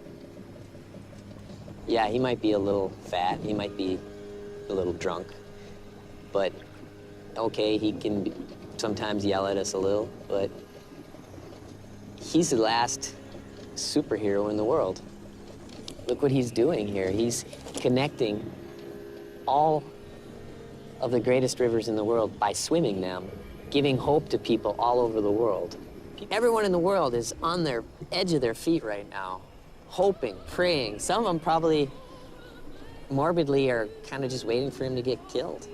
Speaker 17: Yeah, he might be a little fat, he might be a little drunk, but okay, he can sometimes yell at us a little, but he's the last superhero in the world. Look what he's doing here. He's connecting all of the greatest rivers in the world by swimming them, giving hope to people all over the world. Everyone in the world is on their edge of their feet right now, hoping, praying. Some of them probably morbidly are kind of just waiting for him to get killed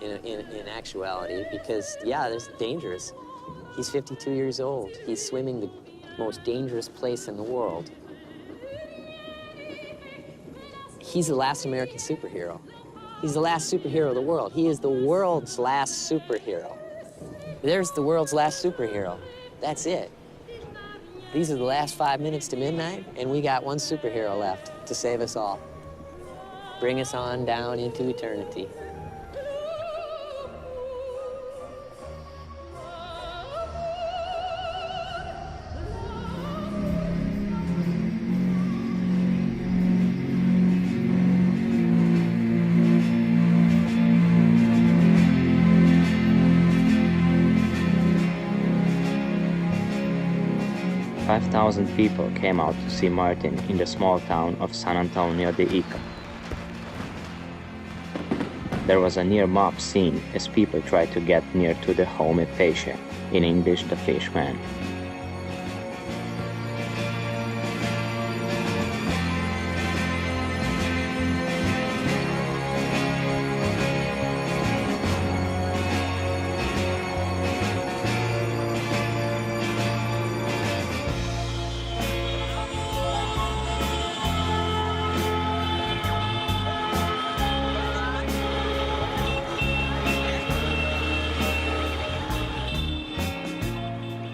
Speaker 17: in actuality, because, yeah, it's dangerous. He's 52 years old. He's swimming the most dangerous place in the world. He's the last American superhero. He's the last superhero of the world. He is the world's last superhero. There's the world's last superhero. That's it. These are the last 5 minutes to midnight, and we got one superhero left to save us all. Bring us on down into eternity.
Speaker 3: "5,000 people came out to see Martin in the small town of San Antonio de Ica. There was a near mob scene as people tried to get near to the homie Pesce, in English the fish man.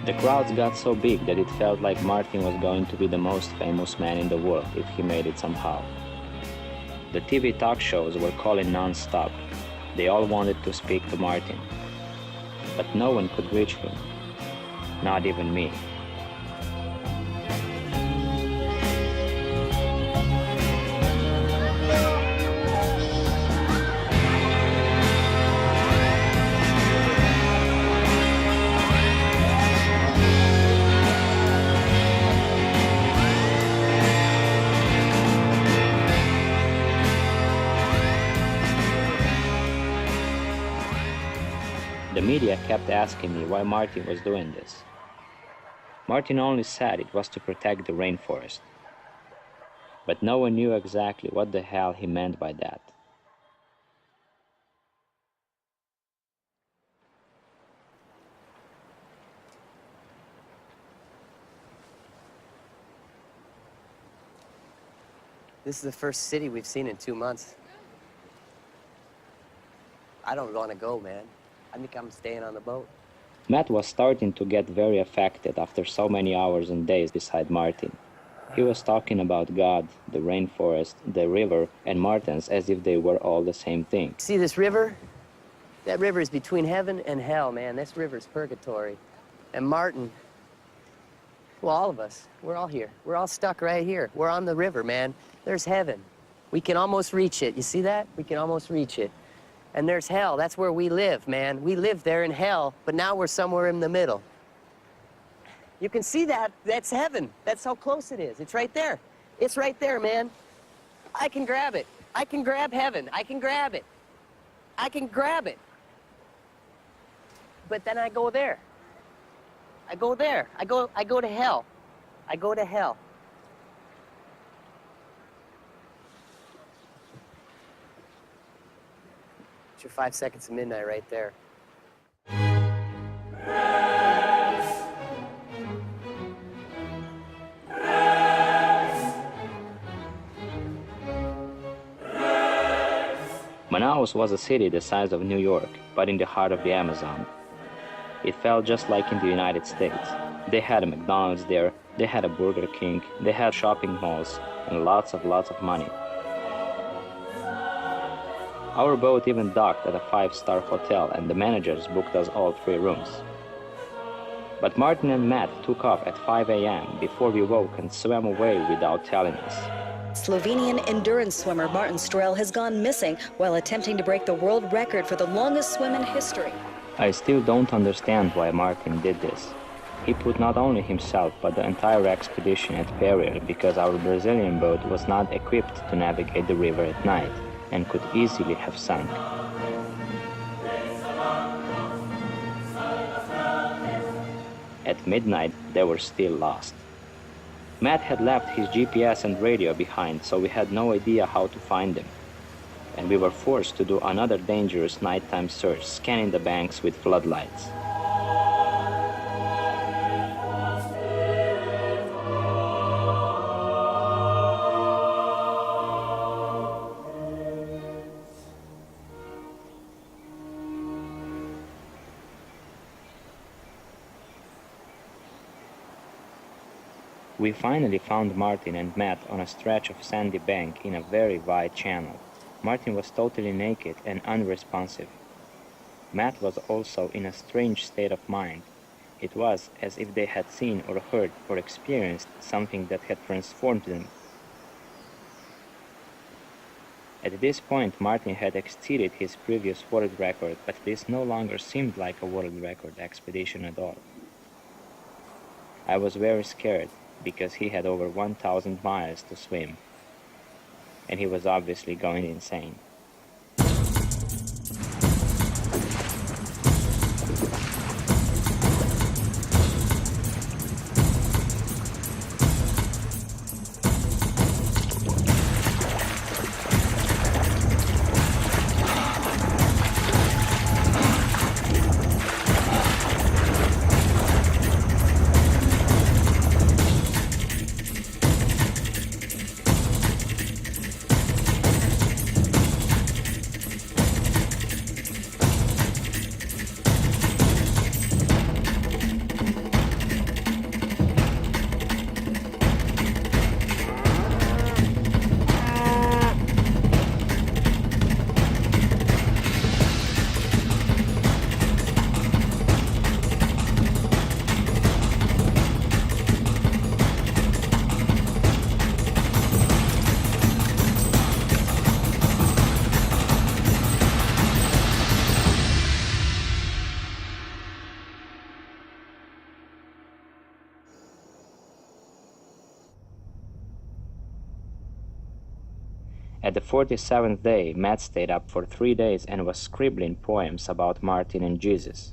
Speaker 3: The crowds got so big that it felt like Martin was going to be the most famous man in the world if he made it somehow. The TV talk shows were calling non-stop. They all wanted to speak to Martin. But no one could reach him. Not even me. The media kept asking me why Martin was doing this. Martin only said it was to protect the rainforest. but no one knew exactly what the hell he meant by that.
Speaker 17: This is the first city we've seen in 2 months. I don't want to go, man. I think I'm staying on the boat.
Speaker 3: Matt was starting to get very affected after so many hours and days beside Martin. He was talking about God, the rainforest, the river, and Martins as if they were all the same thing.
Speaker 17: See this river? That river is between heaven and hell, man. This river's purgatory. And Martin, well, all of us, we're all here. We're all stuck right here. We're on the river, man. There's heaven. We can almost reach it. You see that? We can almost reach it. And there's hell. That's where we live, man. We live there in hell, but now we're somewhere in the middle. You can see that. That's heaven. That's how close it is. It's right there. It's right there, man. I can grab it. I can grab heaven. I can grab it. I can grab it. But then I go there. I go there. I go to hell. I go to hell. It's your 5 seconds of midnight right there.
Speaker 3: Manaus was a city the size of New York, but in the heart of the Amazon. It felt just like in the United States. They had a McDonald's there, they had a Burger King, they had shopping malls, and lots of money. Our boat even docked at a 5-star hotel, and the managers booked us all 3 rooms. But Martin and Matt took off at 5 a.m. before we woke and swam away without telling us.
Speaker 21: Slovenian endurance swimmer Martin Strel has gone missing while attempting to break the world record for the longest swim in history.
Speaker 3: I still don't understand why Martin did this. He put not only himself but the entire expedition at peril because our Brazilian boat was not equipped to navigate the river at night and could easily have sunk. At midnight, they were still lost. Matt had left his GPS and radio behind, so we had no idea how to find them. And we were forced to do another dangerous nighttime search, scanning the banks with floodlights. We finally found Martin and Matt on a stretch of sandy bank in a very wide channel. Martin was totally naked and unresponsive. Matt was also in a strange state of mind. It was as if they had seen or heard or experienced something that had transformed them. At this point, Martin had exceeded his previous world record, but this no longer seemed like a world record expedition at all. I was very scared, because he had over 1,000 miles to swim, and he was obviously going insane. At the 47th day, Matt stayed up for 3 days and was scribbling poems about Martin and Jesus.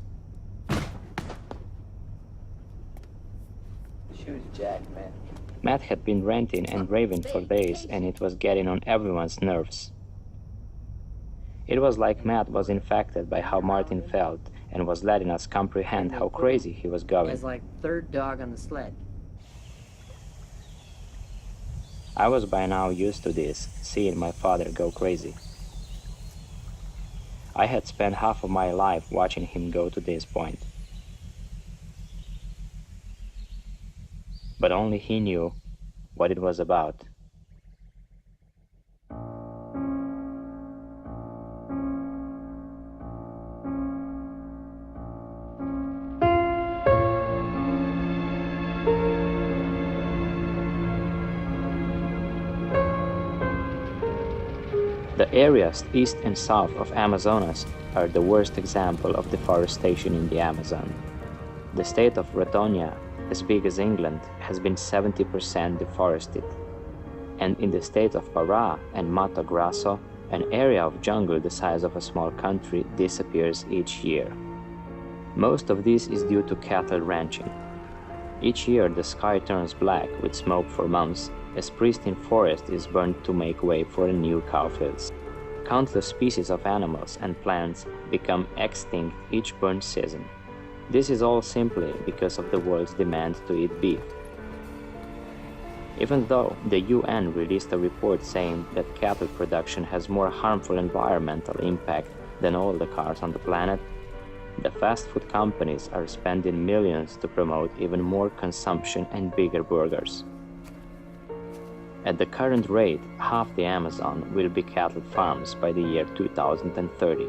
Speaker 17: Shoot, Jack, man.
Speaker 3: Matt had been ranting and raving for days, and it was getting on everyone's nerves. It was like Matt was infected by how Martin felt and was letting us comprehend how crazy he was
Speaker 17: It
Speaker 3: going.
Speaker 17: was like third dog on the sled.
Speaker 3: I was by now used to this, seeing my father go crazy. I had spent half of my life watching him go to this point. But only he knew what it was about. The areas east and south of Amazonas are the worst example of deforestation in the Amazon. The state of Ratonia, as big as England, has been 70% deforested. And in the state of Pará and Mato Grosso, an area of jungle the size of a small country disappears each year. Most of this is due to cattle ranching. Each year the sky turns black with smoke for months, as pristine forest is burned to make way for new cowfields. Countless species of animals and plants become extinct each burn season. This is all simply because of the world's demand to eat beef. Even though the UN released a report saying that cattle production has more harmful environmental impact than all the cars on the planet, the fast food companies are spending millions to promote even more consumption and bigger burgers. At the current rate, half the Amazon will be cattle farms by the year 2030.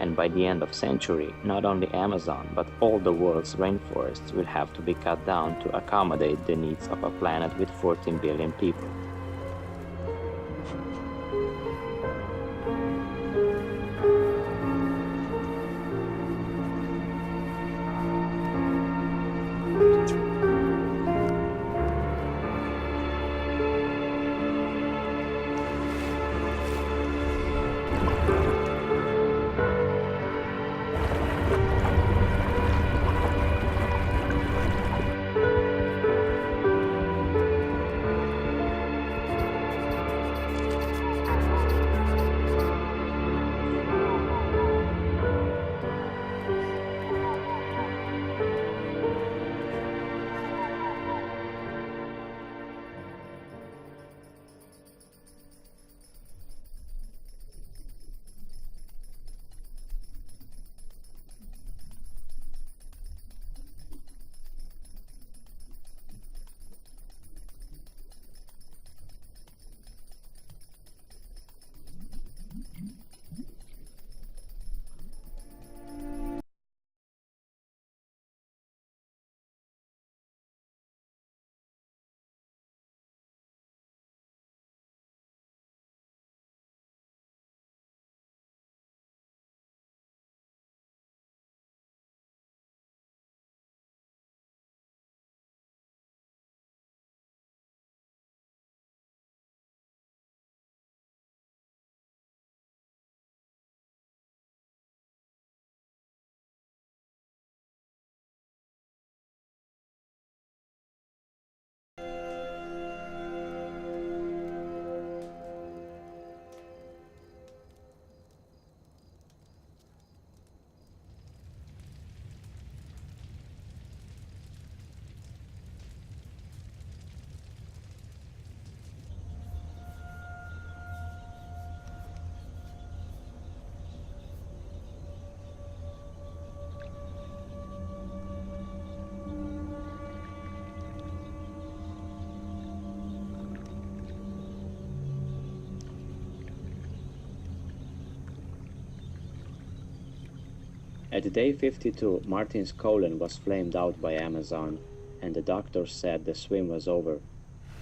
Speaker 3: And by the end of century, not only Amazon, but all the world's rainforests will have to be cut down to accommodate the needs of a planet with 14 billion people. At day 52, Martin's colon was flamed out by Amazon, and the doctors said the swim was over.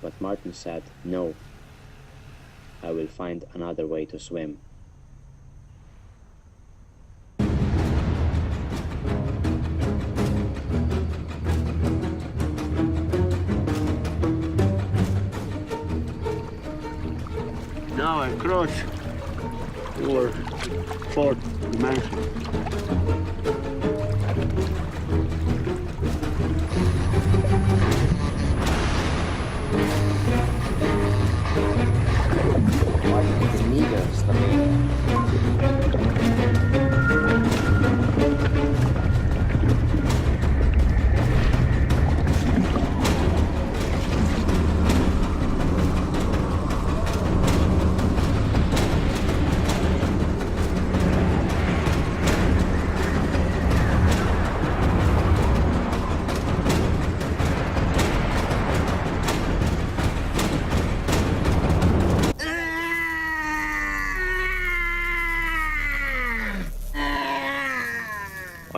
Speaker 3: But Martin said, "No, I will find another way to swim."
Speaker 2: Now I cross your fourth dimension.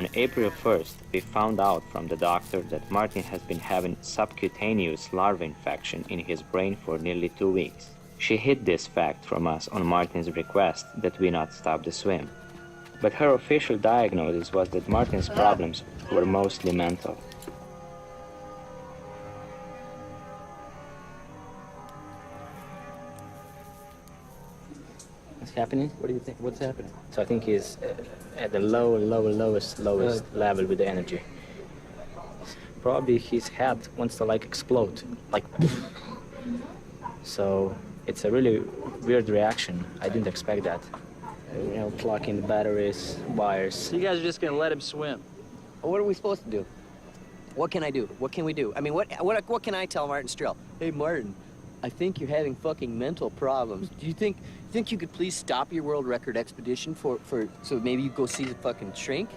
Speaker 3: On April 1st, we found out from the doctor that Martin has been having subcutaneous larva infection in his brain for nearly 2 weeks. She hid this fact from us on Martin's request that we not stop the swim. But her official diagnosis was that Martin's problems were mostly mental.
Speaker 12: What's happening? What do you think? What's happening? So I think he's at the lowest level with the energy. Probably his head wants to like explode, like. So it's a really weird reaction. I didn't expect that. You know, plucking the batteries, wires.
Speaker 17: So you guys are just gonna let him swim? What are we supposed to do? What can I do? What can we do? I mean, what can I tell Martin Strel? Hey, Martin, I think you're having fucking mental problems. Do you think you could please stop your world record expedition so maybe you go see the fucking shrink?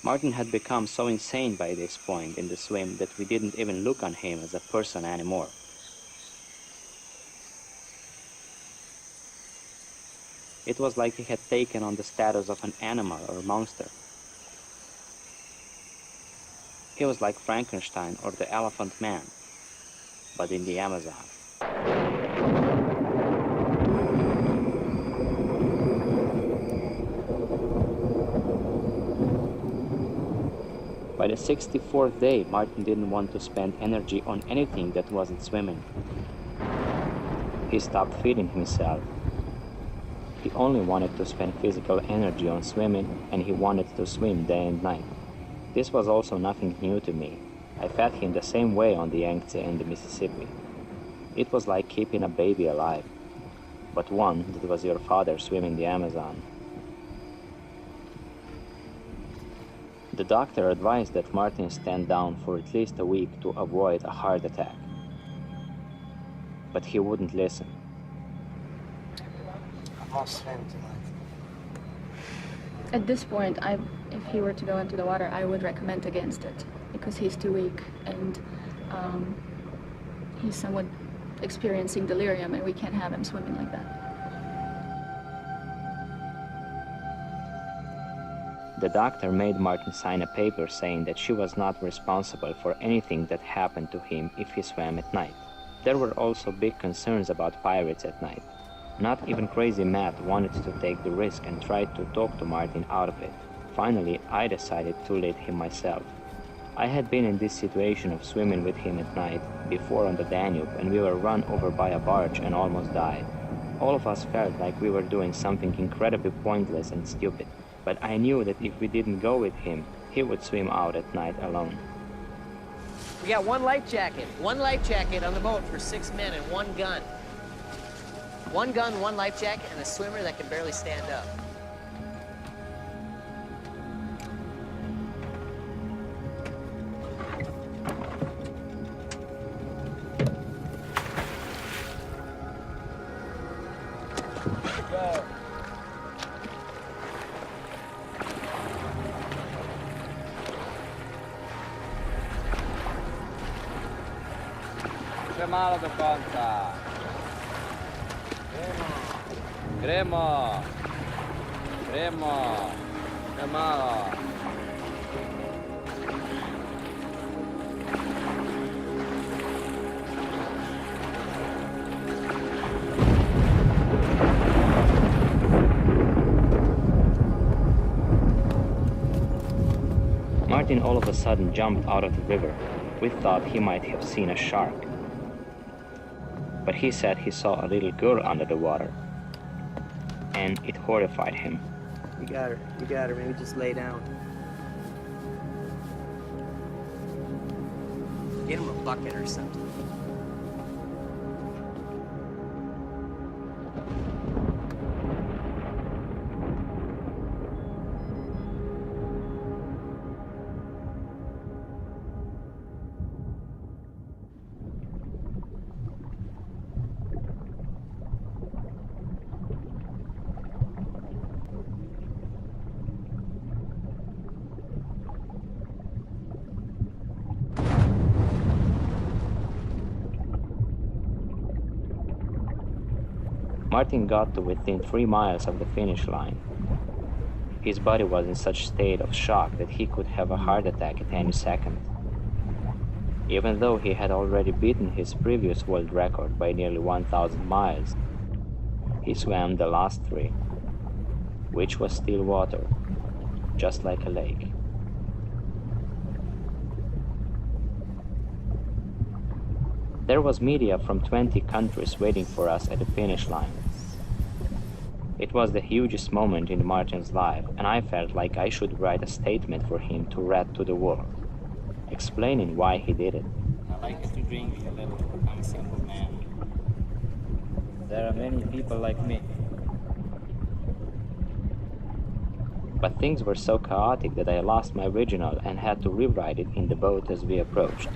Speaker 3: Martin had become so insane by this point in the swim that we didn't even look on him as a person anymore. It was like he had taken on the status of an animal or monster. He was like Frankenstein or the Elephant Man, but in the Amazon. By the 64th day, Martin didn't want to spend energy on anything that wasn't swimming. He stopped feeding himself. He only wanted to spend physical energy on swimming, and he wanted to swim day and night. This was also nothing new to me. I fed him the same way on the Yangtze and the Mississippi. It was like keeping a baby alive, but one that was your father swimming the Amazon. The doctor advised that Martin stand down for at least a week to avoid a heart attack. But he wouldn't listen.
Speaker 20: At this point, if he were to go into the water, I would recommend against it because he's too weak and he's somewhat experiencing delirium, and we can't have him swimming like that.
Speaker 3: The doctor made Martin sign a paper saying that she was not responsible for anything that happened to him if he swam at night. There were also big concerns about pirates at night. Not even crazy Matt wanted to take the risk and tried to talk to Martin out of it. Finally, I decided to lead him myself. I had been in this situation of swimming with him at night before on the Danube, and we were run over by a barge and almost died. All of us felt like we were doing something incredibly pointless and stupid. But I knew that if we didn't go with him, he would swim out at night alone.
Speaker 17: We got one life jacket on the boat for 6 men and one gun. One gun, one life jacket, and a swimmer that can barely stand up.
Speaker 5: Malo do końca. Gremo. Malo.
Speaker 3: Martin all of a sudden jumped out of the river. We thought he might have seen a shark. But he said he saw a little girl under the water, and it horrified him.
Speaker 17: You got her, maybe just lay down. Get him a bucket or something.
Speaker 3: Martin got to within 3 miles of the finish line. His body was in such state of shock that he could have a heart attack at any second. Even though he had already beaten his previous world record by nearly 1,000 miles, he swam the last 3, which was still water, just like a lake. There was media from 20 countries waiting for us at the finish line. It was the hugest moment in Martin's life, and I felt like I should write a statement for him to read to the world, explaining why he did it.
Speaker 1: I like to drink a little. I'm a simple man. There are many people like me.
Speaker 3: But things were so chaotic that I lost my original and had to rewrite it in the boat as we approached.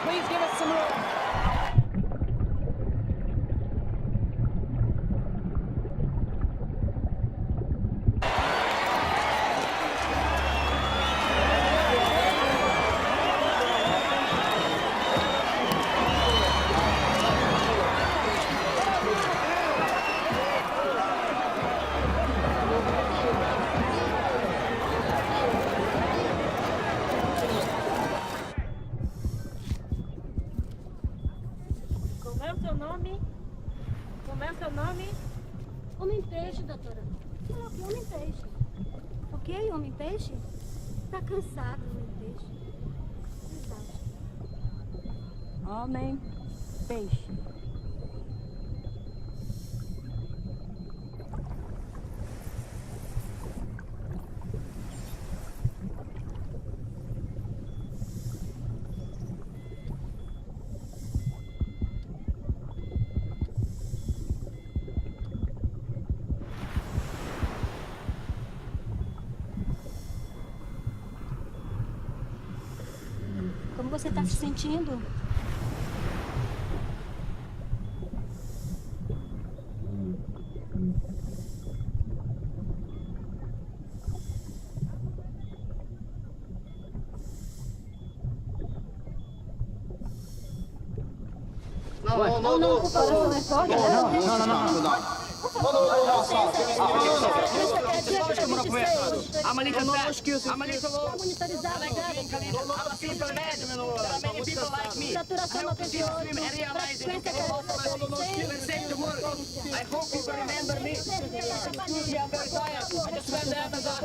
Speaker 15: Please give us some room.
Speaker 6: Como é o teu nome? Como é o teu nome?
Speaker 22: Homem-peixe, doutora. Coloquei homem-peixe. Ok, homem-peixe? Tá cansado, homem-peixe. Exausto. Homem-peixe. Como você está se sentindo?
Speaker 15: Não, por favor, não é forte. Não.
Speaker 6: I'm a little fat. I'm a little old. I like to drink a little. I'm a simple man. There are many people like me. I hope to see the film and realize it. And save the world. I hope people remember me. I'm very tired. I just went to Amazon.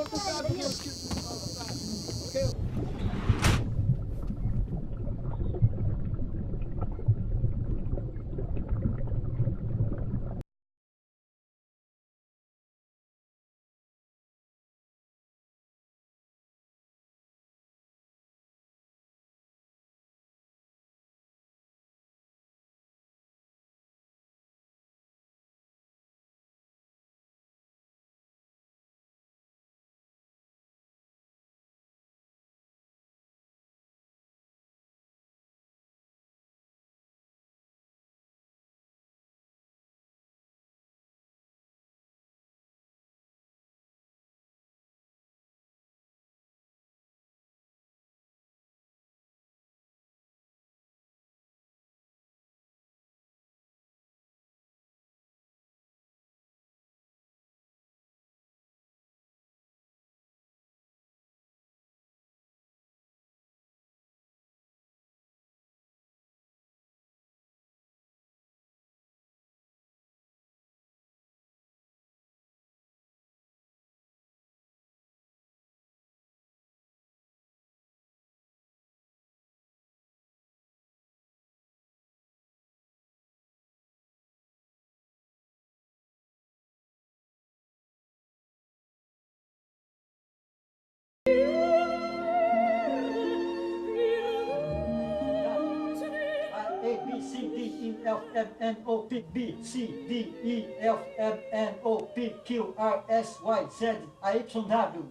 Speaker 7: F, M, N, O, P, B, C, D, E, F, M, N, O, P, Q, R, S, Y, Z, A, Y, W.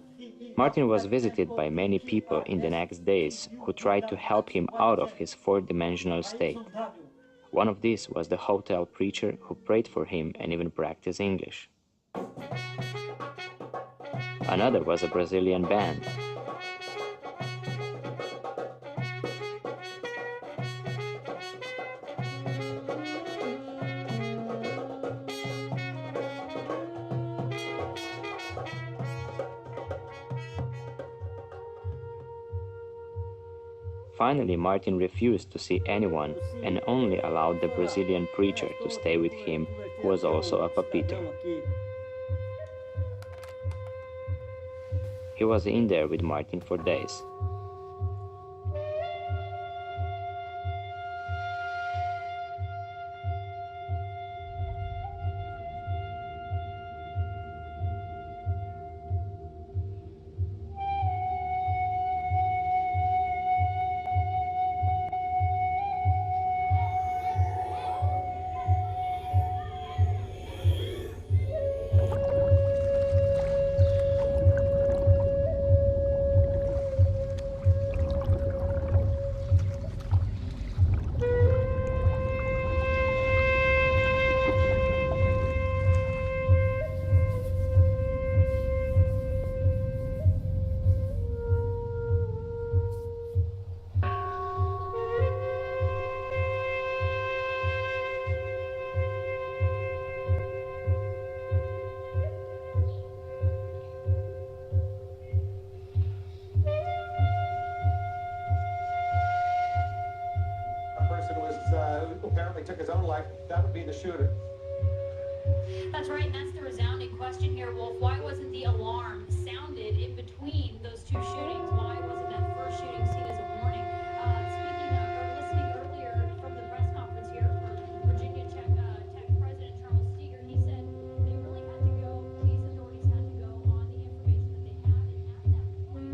Speaker 3: Martin was visited by many people in the next days who tried to help him out of his four-dimensional state. One of these was the hotel preacher who prayed for him and even practiced English. Another was a Brazilian band. Finally, Martin refused to see anyone and only allowed the Brazilian preacher to stay with him, who was also a papito. He was in there with Martin for days.
Speaker 13: Apparently took his own life, that would be the shooter.
Speaker 8: That's right, and that's the resounding question here, Wolf. Why wasn't the alarm sounded in between those two shootings? Why wasn't that first shooting seen as a warning? Speaking of, or listening earlier from the press conference here for Virginia Tech President Charles Steger, he said they really had to go, police authorities had to go on the information that they had, and at that point,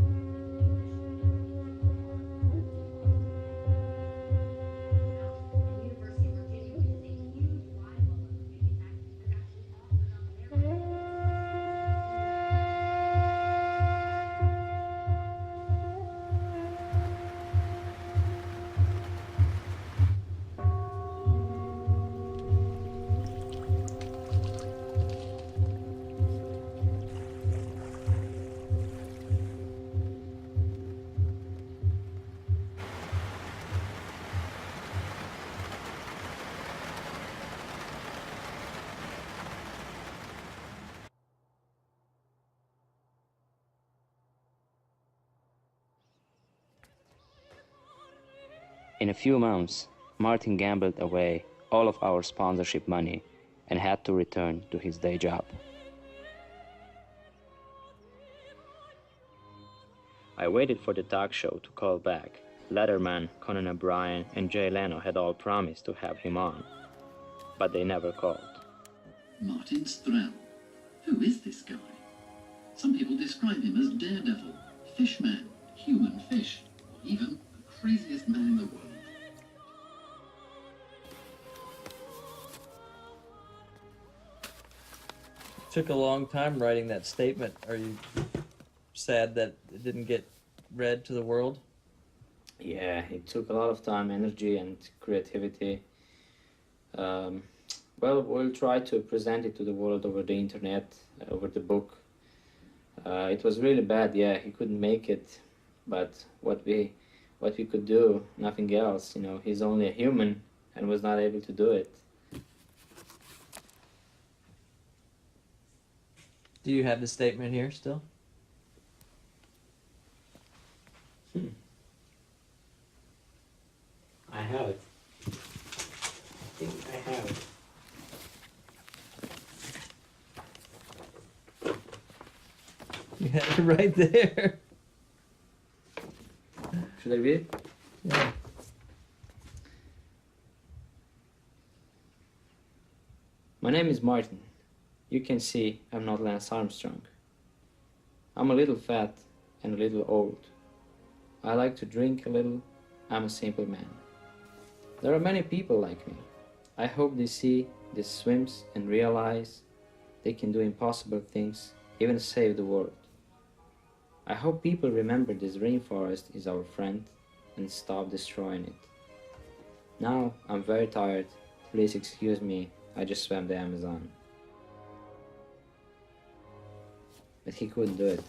Speaker 3: In a few months, Martin gambled away all of our sponsorship money and had to return to his day job. I waited for the talk show to call back. Letterman, Conan O'Brien, and Jay Leno had all promised to have him on, but they never called.
Speaker 23: Martin Strel. Who is this guy? Some people describe him as daredevil, fishman, human fish, or even the craziest man in the world.
Speaker 24: Took a long time writing that statement. Are you sad that it didn't get read to the world?
Speaker 3: Yeah, it took a lot of time, energy, and creativity. Well, we'll try to present it to the world over the internet, over the book. It was really bad, yeah, he couldn't make it, but what we could do, nothing else, you know, he's only a human and was not able to do it.
Speaker 24: Do you have the statement here still?
Speaker 3: I have it. I think I have it.
Speaker 24: You have it right there.
Speaker 3: Should I read it?
Speaker 24: Yeah.
Speaker 3: My name is Martin. You can see I'm not Lance Armstrong. I'm a little fat and a little old. I like to drink a little. I'm a simple man. There are many people like me. I hope they see these swims and realize they can do impossible things, even save the world. I hope people remember this rainforest is our friend and stop destroying it. Now I'm very tired. Please excuse me, I just swam the Amazon. But he couldn't do it.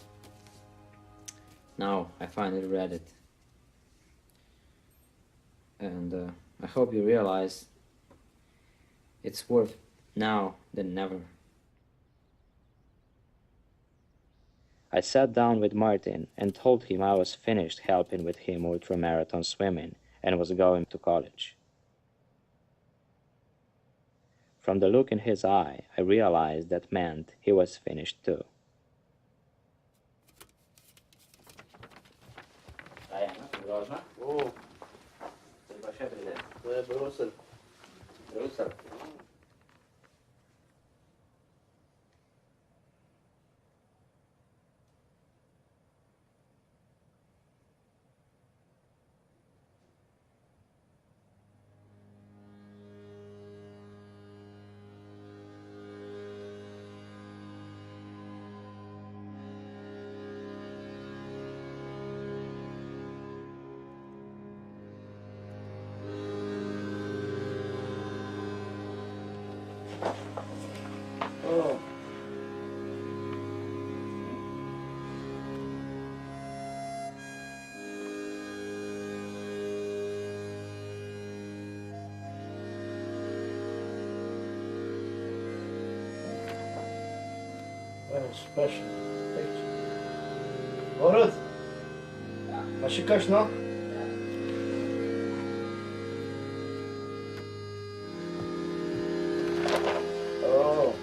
Speaker 3: Now I finally read it. And I hope you realize it's worth now than never. I sat down with Martin and told him I was finished helping with him ultramarathon swimming and was going to college. From the look in his eye, I realized that meant he was finished too.
Speaker 2: Oh, to je Brusel. Brusel. Oh. What a special picture. Borut, mašikaš, no? Oh.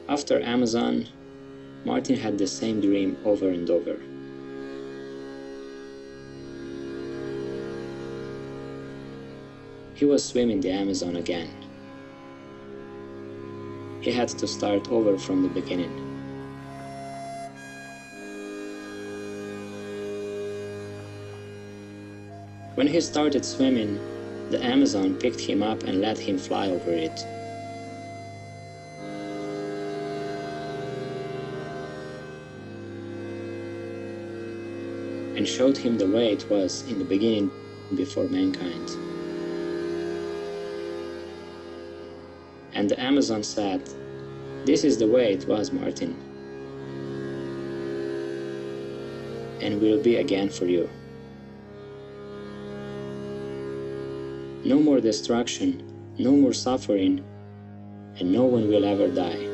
Speaker 3: After Amazon, Martin had the same dream over and over. He was swimming the Amazon again. He had to start over from the beginning. When he started swimming, the Amazon picked him up and let him fly over it. And showed him the way it was in the beginning before mankind. And the Amazon said, "This is the way it was, Martin, and will be again for you. No more destruction, no more suffering, and no one will ever die."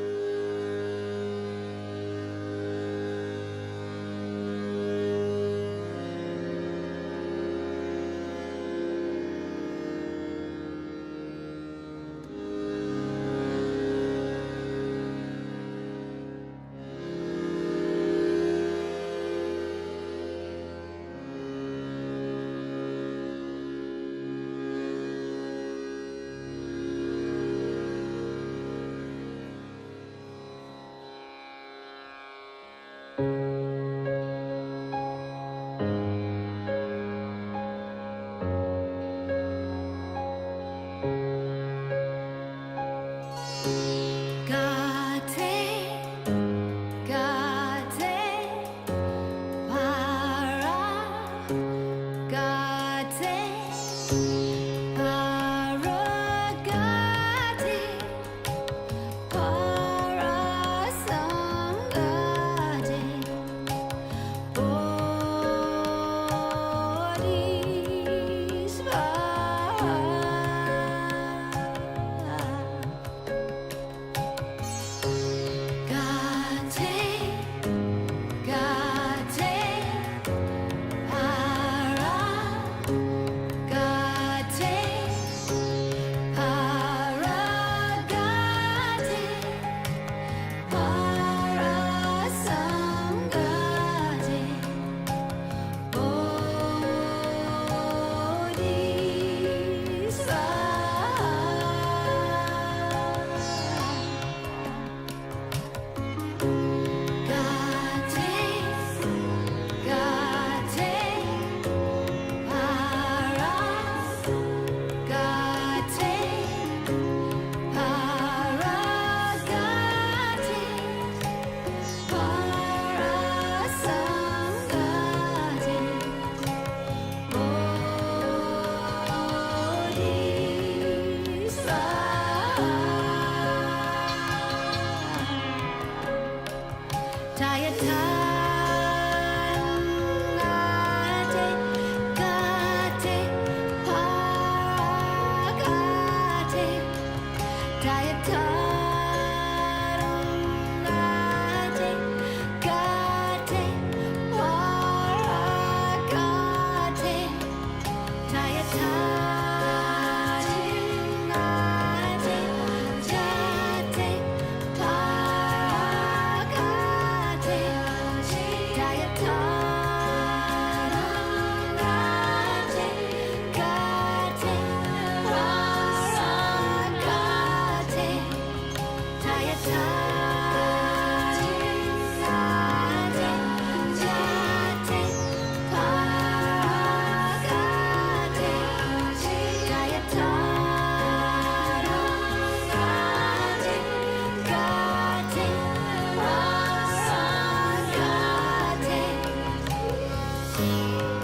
Speaker 21: Thank you.